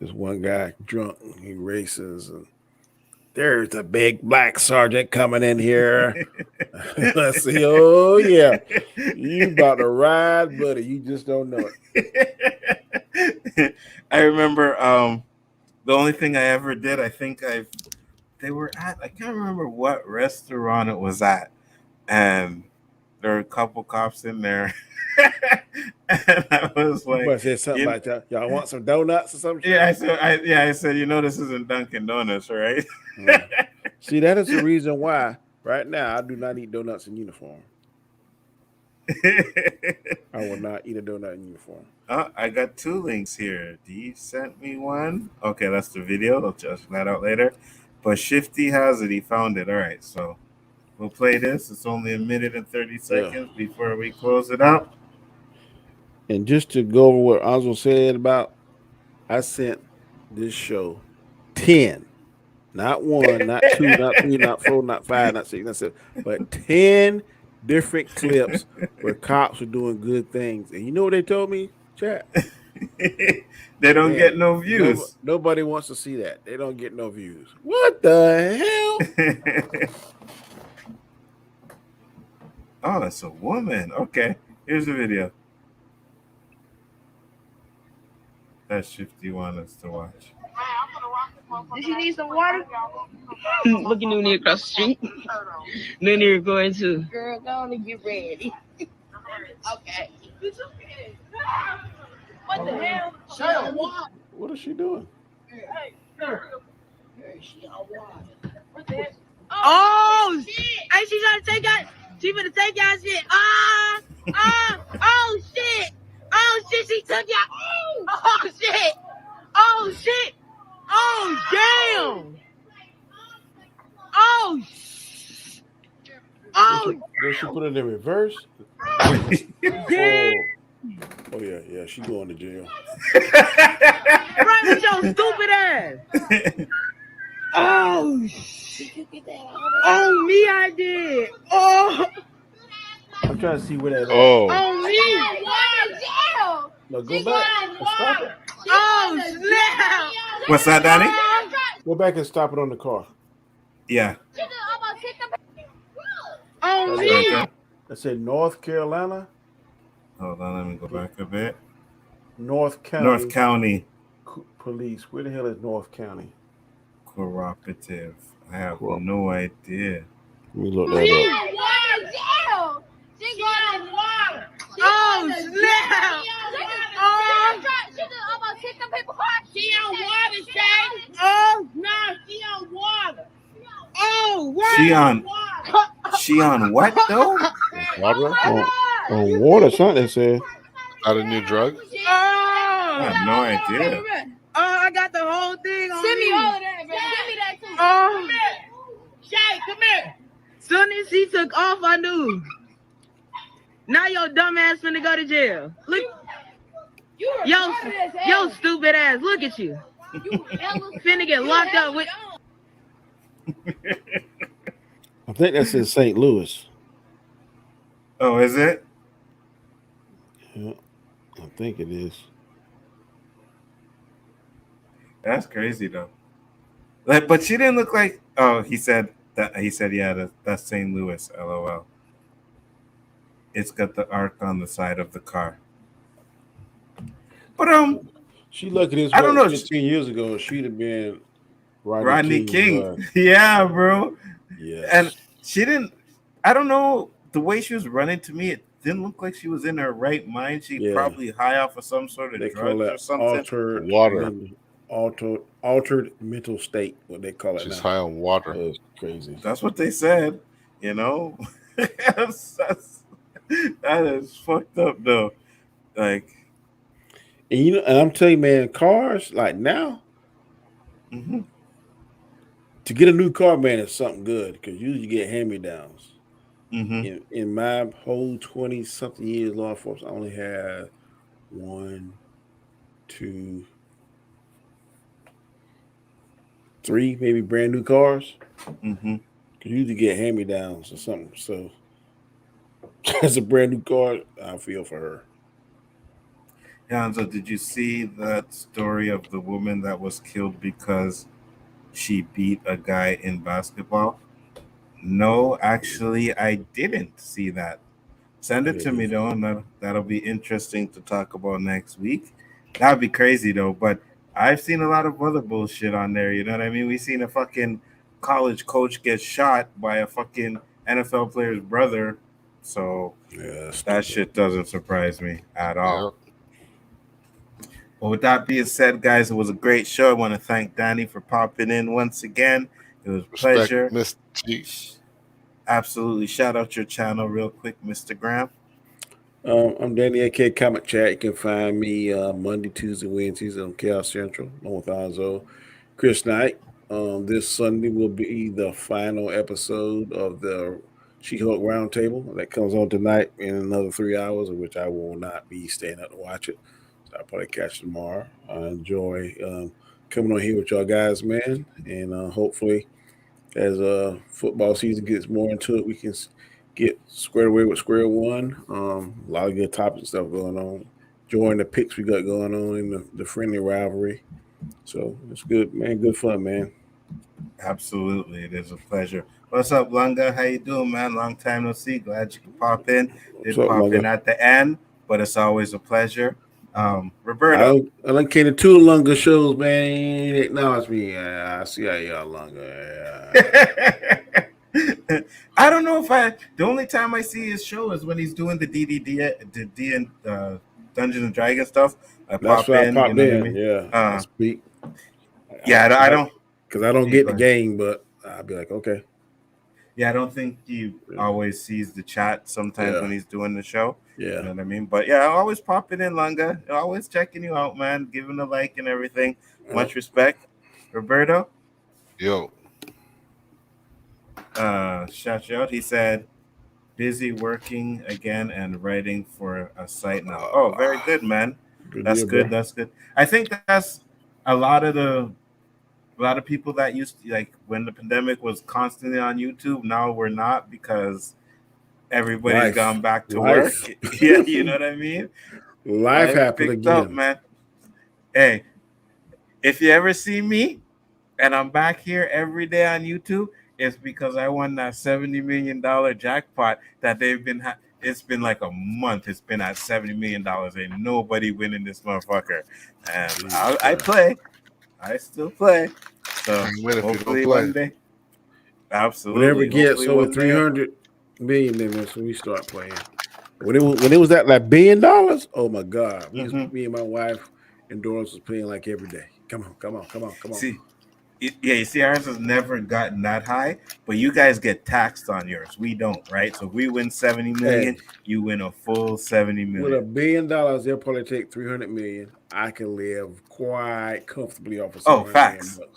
this one guy drunk, he races, and there's a big black sergeant coming in here. Let's see. Oh yeah, you about to ride, buddy. You just don't know it. I remember the only thing I ever did. I can't remember what restaurant it was at, and there were a couple cops in there. And I was like, I said something like that. Y'all want some donuts or something? Yeah, I said, you know, this isn't Dunkin' Donuts, right? See, that is the reason why right now I do not eat donuts in uniform. I will not eat a donut in uniform. I got 2 links here. D sent me one. Okay, that's the video. I'll check that out later. But Shifty has it. He found it. All right, so we'll play this. It's only 1 minute and 30 seconds before we close it out. And just to go over what Nzo said about, I sent this show 10, not 1, not 2, not 3, not 4, not 5, not 6, not 7, but 10 different clips where cops are doing good things. And you know what they told me, chat? They don't get no views. Nobody wants to see that. They don't get no views. What the hell? Oh, it's a woman. Okay, here's the video. That Shifty want us to watch. Does she need some water? Looking at me across the street. Then you're going to. Girl, go on and get ready. Okay. What the hell? What is she doing? Oh, hey, she's trying to take out. She finna take out shit. Oh shit. Oh shit, she took out. Oh shit. Oh shit. Oh damn. Oh. Oh. Did she put it in reverse? Damn. Oh yeah, she going to jail. Right with your stupid ass. Oh. Oh me, I did. Oh. I'm trying to see where that is. Oh me. No, go back and stop it. Oh snap. What's that, Danny? Go back and stop it on the car. Yeah. Oh me. I said North Carolina. Hold on, let me go back a bit. North County. North County Police. Where the hell is North County? Cooperative. I have no idea. Let me look that up. Oh snap! She on water, Shay. Oh no, she on water. Oh, what? She on what though? Water? On water, something that said. Not a new drug? I have no idea. Oh, I got the whole thing on Send me me. all of that, bro. Give me that too. Oh, Shay, come here. Soon as she took off, I knew. Now your dumb ass finna go to jail. Look, yo, stupid ass. Look at you. Finna get locked up with. I think that's in St. Louis. Oh, is it? Yeah, I think it is. That's crazy though. Like, but she didn't look like. Oh, he said that. He said, yeah, that's St. Louis. LOL. It's got the arc on the side of the car. But she lucky this. I don't know. 15 years ago, she'd have been Rodney King. Yeah, bro. Yeah. And she didn't. I don't know, the way she was running, to me, it didn't look like she was in her right mind. She probably high off of some sort of drugs or something. Altered mental state, what they call it. She's now. high on water. That's crazy. That's what they said, you know. That is fucked up though. Like, and and I'm telling you, man, cars like now, to get a new car, man, is something good because usually you get hand-me-downs. In my whole 20-something years law enforcement, I only had 1, 2, 3, maybe brand new cars. Because you usually get hand-me-downs or something. So as a brand new car, I feel for her. Nzo, did you see that story of the woman that was killed because she beat a guy in basketball? No, actually, I didn't see that. Send it to me, though, and that'll be interesting to talk about next week. That'd be crazy, though, but I've seen a lot of other bullshit on there, you know what I mean? We seen a fucking college coach get shot by a fucking NFL player's brother So that shit doesn't surprise me at all. Well, with that being said, guys, it was a great show. I want to thank Danny for popping in once again. It was a pleasure. Mr. G. Absolutely. Shout out your channel real quick, Mr. Graham. I'm Danny AK Comic Chat. You can find me Monday, Tuesday, Wednesdays on Chaos Central, along with Nzo. Chris Knight. This Sunday will be the final episode of the She-Hulk Roundtable that comes on tonight in another 3 hours, of which I will not be staying up to watch it. So I'll probably catch it tomorrow. I enjoy coming on here with y'all guys, man, and hopefully as football season gets more into it, we can get squared away with square one. A lot of good topics and stuff going on. Enjoying the picks we got going on in the friendly rivalry. So it's good, man. Good fun, man. Absolutely. It is a pleasure. What's up, Lunga? How you doing, man? Long time no see. Glad you could pop in. Did up, pop Lunga? in at the end, but it's always a pleasure. Roberto. I done came to 2 Lunga shows, man. Acknowledge me. I see how y'all Lunga. I don't know if the only time I see his show is when he's doing the DDD and Dungeons and Dragons stuff. I That's pop why I in. popped You know in. what I mean? Yeah. I speak. Yeah, I don't. Because I don't get the game, but I'll be like, okay. Yeah, I don't think he always sees the chat sometimes when he's doing the show. Yeah. You know what I mean? But yeah, I always pop it in, Lunga. Always checking you out, man. Giving a like and everything. Much respect. Roberto? Yo. Shout you out. He said, busy working again and writing for a site now. Oh, very good, man. That's deal, good. bro. That's good. I think that's a lot of people that used to, like, when the pandemic was constantly on YouTube. Now we're not, because everybody's gone back to work. Yeah, you know what I mean? Life happened picked again. up, man. Hey, if you ever see me and I'm back here every day on YouTube, it's because I won that $70 million jackpot that they've been it's been like a month. It's been at $70 million. Ain't nobody winning this motherfucker. And I play. I still play. So hopefully one day. Absolutely. Whenever it gets Hopefully over one day. 300 million, then that's when we start playing. When it was at like $1 billion, oh my God. Me and my wife and Doris was playing like every day. Come on. See, you see, ours has never gotten that high, but you guys get taxed on yours. We don't, right? So if we win 70 million, you win a full 70 million. With $1 billion, they'll probably take 300 million. I can live quite comfortably off of facts. $7 million.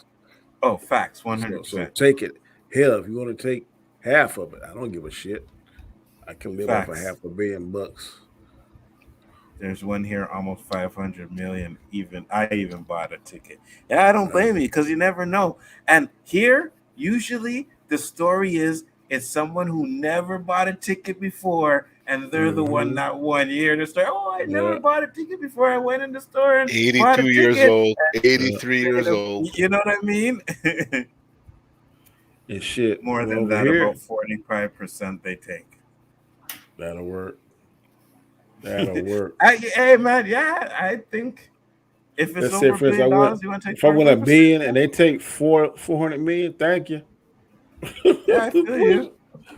Oh, facts, 100%. So take it. Hell, if you want to take half of it, I don't give a shit. I can live off of $500 million. There's one here, almost 500 million. I even bought a ticket. Yeah, I don't blame you, because you never know. And here, usually the story is it's someone who never bought a ticket before, and they're the one that won. You hear the story? Oh, I never bought a ticket before. I went in the store and 82 years old, 83 years old. You know what I mean? And shit. More than that, here, about 45% they take. That'll work. Hey man, yeah, I think if it's over $1 billion, you want to take. If I win $1 billion and they take 400 million, thank you. Yeah, I feel you.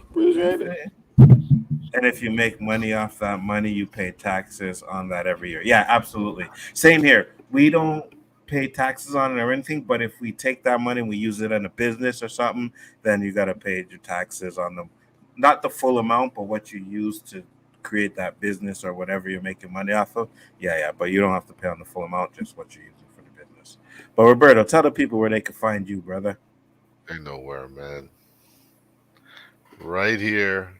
Appreciate it. And if you make money off that money, you pay taxes on that every year. Yeah, absolutely. Same here. We don't pay taxes on it or anything, but if we take that money and we use it in a business or something, then you got to pay your taxes on them. Not the full amount, but what you use to create that business or whatever you're making money off of. Yeah, but you don't have to pay on the full amount, just what you're using for the business. But Roberto, tell the people where they can find you, brother. They know where, man. Right here.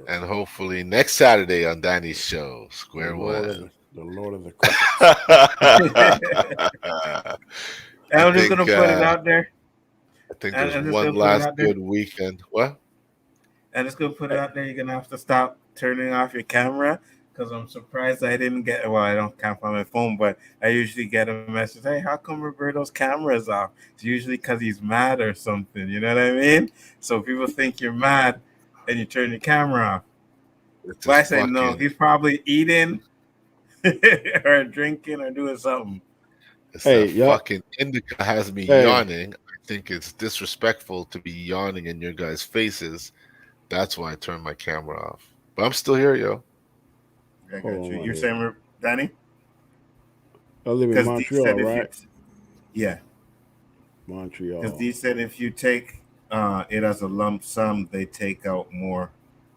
And hopefully next Saturday on Danny's show, Square One. The Lord of the I'm just going to put it out there. I think there's one last good weekend. What? I'm just going to put it out there. You're going to have to stop turning off your camera, because I'm surprised I didn't get, well, I can't find my phone, but I usually get a message, hey, how come Roberto's camera is off? It's usually because he's mad or something, you know what I mean? So people think you're mad and you turn your camera off. But I say, no, he's probably eating or drinking or doing something. Fucking indica has me yawning. I think it's disrespectful to be yawning in your guys' faces That's why I turned my camera off. But I'm still here, yo. I got you. You're saying, Danny? I live in Because D Montreal, said right? Yeah. Montreal. Because D said if you take it as a lump sum, they take out more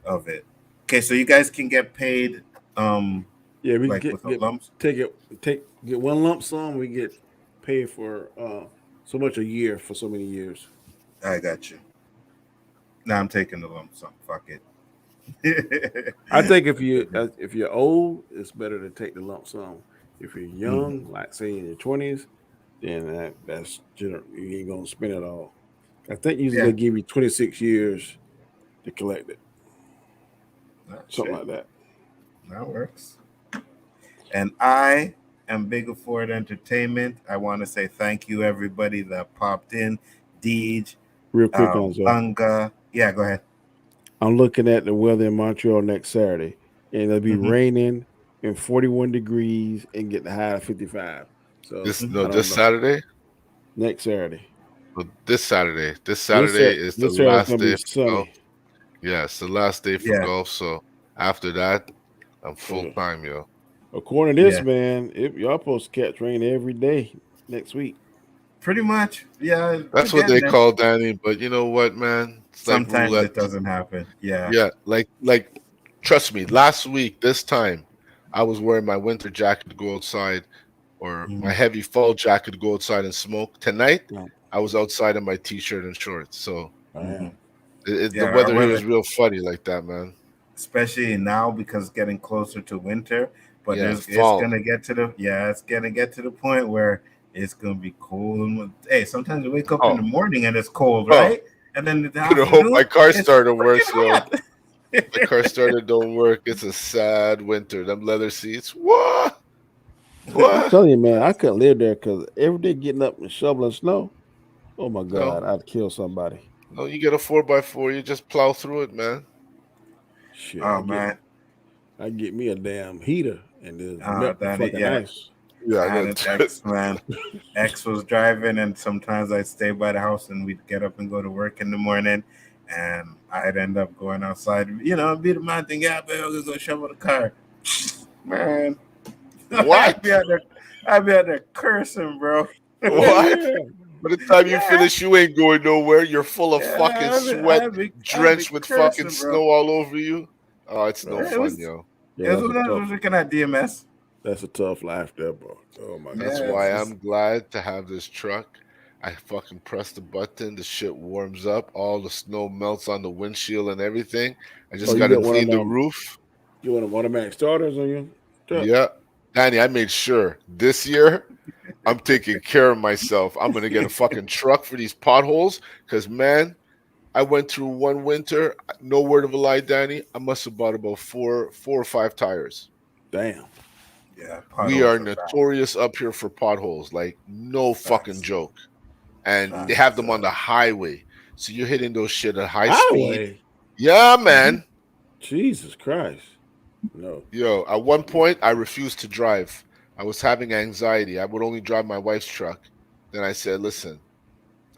of it. Okay, so you guys can get paid. Yeah, we like get with a lump. Get one lump sum. We get paid for so much a year for so many years. I got you. Now I'm taking the lump sum. Fuck it. I think if you're old, it's better to take the lump sum. If you're young, like say in your 20s, then that's general. You ain't gonna spend it all. I think usually they give you 26 years to collect it. Something like that. That works. And I am Bigger Ford Entertainment. I want to say thank you, everybody that popped in. Deej, Real quick, Nzo. Bunga. Yeah, go ahead. I'm looking at the weather in Montreal next Saturday, and it'll be raining and 41 degrees and get the high of 55. So this Saturday? Next Saturday. Well, this Saturday is the last day for golf. Yeah, it's the last day for golf. So after that, I'm full time, yo. According to this, man, y'all supposed to catch rain every day next week. Pretty much, yeah. That's what they call Danny. But you know what, man? It's Sometimes like it doesn't happen. Yeah. Yeah, like trust me. Last week, this time, I was wearing my winter jacket to go outside, or my heavy fall jacket to go outside and smoke. Tonight, I was outside in my t-shirt and shorts. So the weather here is real funny like that, man. Especially now because it's getting closer to winter. But it's gonna get to the point where it's gonna be cold. Hey, sometimes you wake up in the morning and it's cold, right? And then the I hope my car starter works, yo. My car starter don't work. It's a sad winter. Them leather seats. What? I'm telling you, man, I couldn't live there because every day getting up and shoveling snow. Oh my God, I'd kill somebody. No, you get a 4x4, you just plow through it, man. Shit, I get me a damn heater and then melt the fucking ice. Yeah, I had an ex, man. Ex was driving, and sometimes I'd stay by the house, and we'd get up and go to work in the morning, and I'd end up going outside. You know, be the man thing. Yeah, baby, I'm gonna go shovel the car. Man, what? I'd be out there cursing, bro. What? By the time you finish, you ain't going nowhere. You're full of fucking sweat, drenched with fucking snow all over you. Oh, it's no fun, yo. Yeah, it was looking at DMS. That's a tough life there, bro. Oh my God. That's why I'm glad to have this truck. I fucking press the button, the shit warms up, all the snow melts on the windshield and everything. I just gotta clean the roof. You want automatic starters on your truck? Yeah. Danny, I made sure this year I'm taking care of myself. I'm gonna get a fucking truck for these potholes. Cause man, I went through one winter, no word of a lie, Danny. I must have bought about four or five tires. Damn. Yeah, we are notorious up here for potholes, like no fucking joke. And they have them on the highway, so you're hitting those shit at high speed. Yeah, man. Jesus Christ. No. Yo, at one point I refused to drive. I was having anxiety. I would only drive my wife's truck. Then I said, "Listen,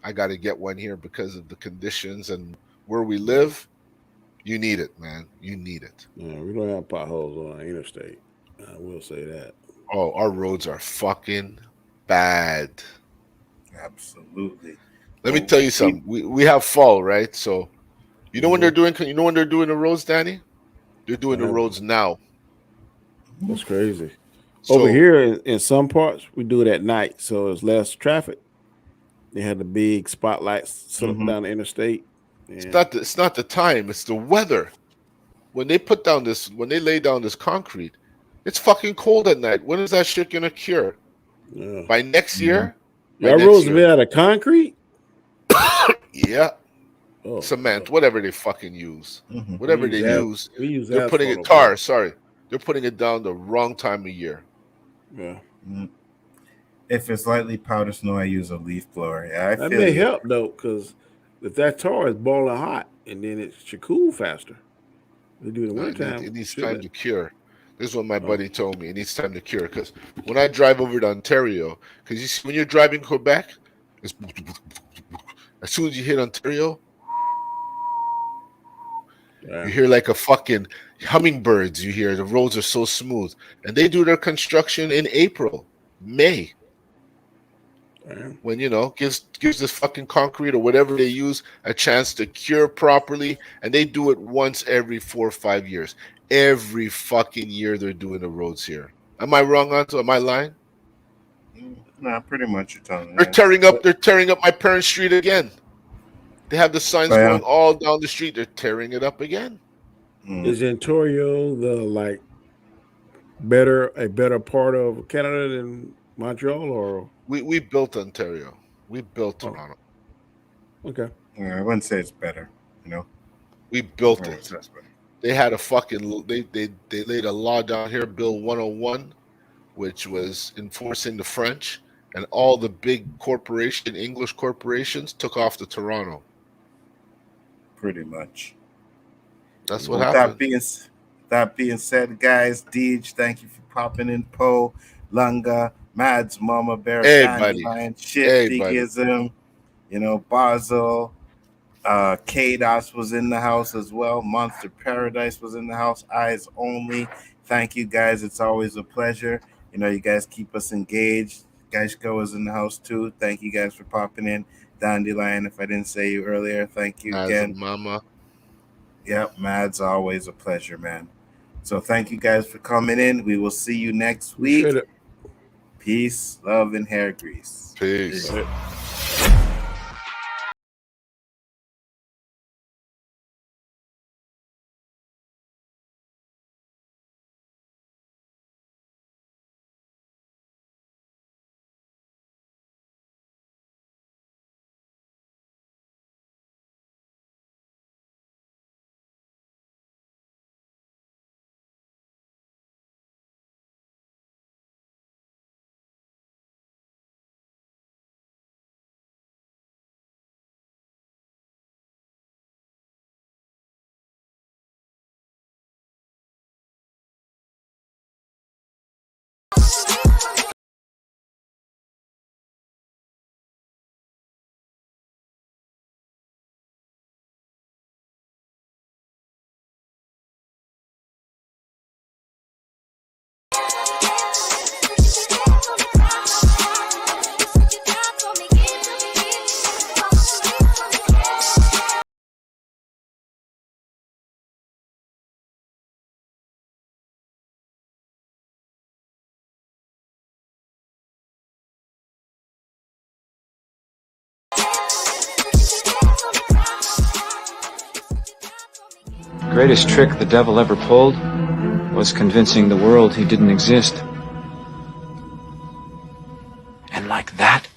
I got to get one here because of the conditions and where we live. You need it, man. You need it." Yeah, we don't have potholes on the interstate. I will say that. Oh, our roads are fucking bad. Absolutely. Let me tell you something. We have fall, right? So you know when they're doing the roads, Danny? They're doing the roads now. That's crazy. Over here in some parts, we do it at night, so it's less traffic. They had the big spotlights set up down the interstate. It's not the time, it's the weather. When they lay down this concrete, it's fucking cold at night. When is that shit gonna cure? Yeah. By next year? Y'all roads made out of concrete? Yeah. Cement, whatever they fucking use. Whatever they use. They're putting it They're putting it down the wrong time of year. Yeah. If it's lightly powder snow, I use a leaf blower. Yeah, that may help though, because if that tar is boiling hot and then it should cool faster. They do it in the wintertime. It needs time to cure. This is what my buddy told me. It needs time to cure. Because when I drive over to Ontario, because you see, when you're driving Quebec, it's as soon as you hit Ontario, You hear like a fucking hummingbirds. You hear the roads are so smooth, and they do their construction in April, May. When gives this fucking concrete or whatever they use a chance to cure properly, and they do it once every 4 or 5 years. Every fucking year they're doing the roads here. Am I wrong, Anto? Am I lying? No, pretty much you're telling me. They're tearing up my parents' street again. They have the signs going all down the street. They're tearing it up again. Is Ontario a better part of Canada than Montreal, or we built Ontario? We built Toronto. Okay. Yeah, I wouldn't say it's better. We built it. They had a fucking they laid a law down here, Bill 101, which was enforcing the French, and all the big English corporations took off to Toronto. Pretty much. That's what happened. That being said, guys, Deej, thank you for popping in. Poe, Lunga, Mads, Mama Bear, Dandelion, Shifty-gism, Basel, K-Dots was in the house as well. Monster Paradise was in the house. Eyes Only. Thank you, guys. It's always a pleasure. You guys keep us engaged. Geishko is in the house too. Thank you guys for popping in. Dandelion, if I didn't say you earlier, thank you again. Mama. Yep, Mads, always a pleasure, man. So thank you guys for coming in. We will see you next week. Peace, love, and hair grease. Peace. The greatest trick the devil ever pulled was convincing the world he didn't exist. And like that,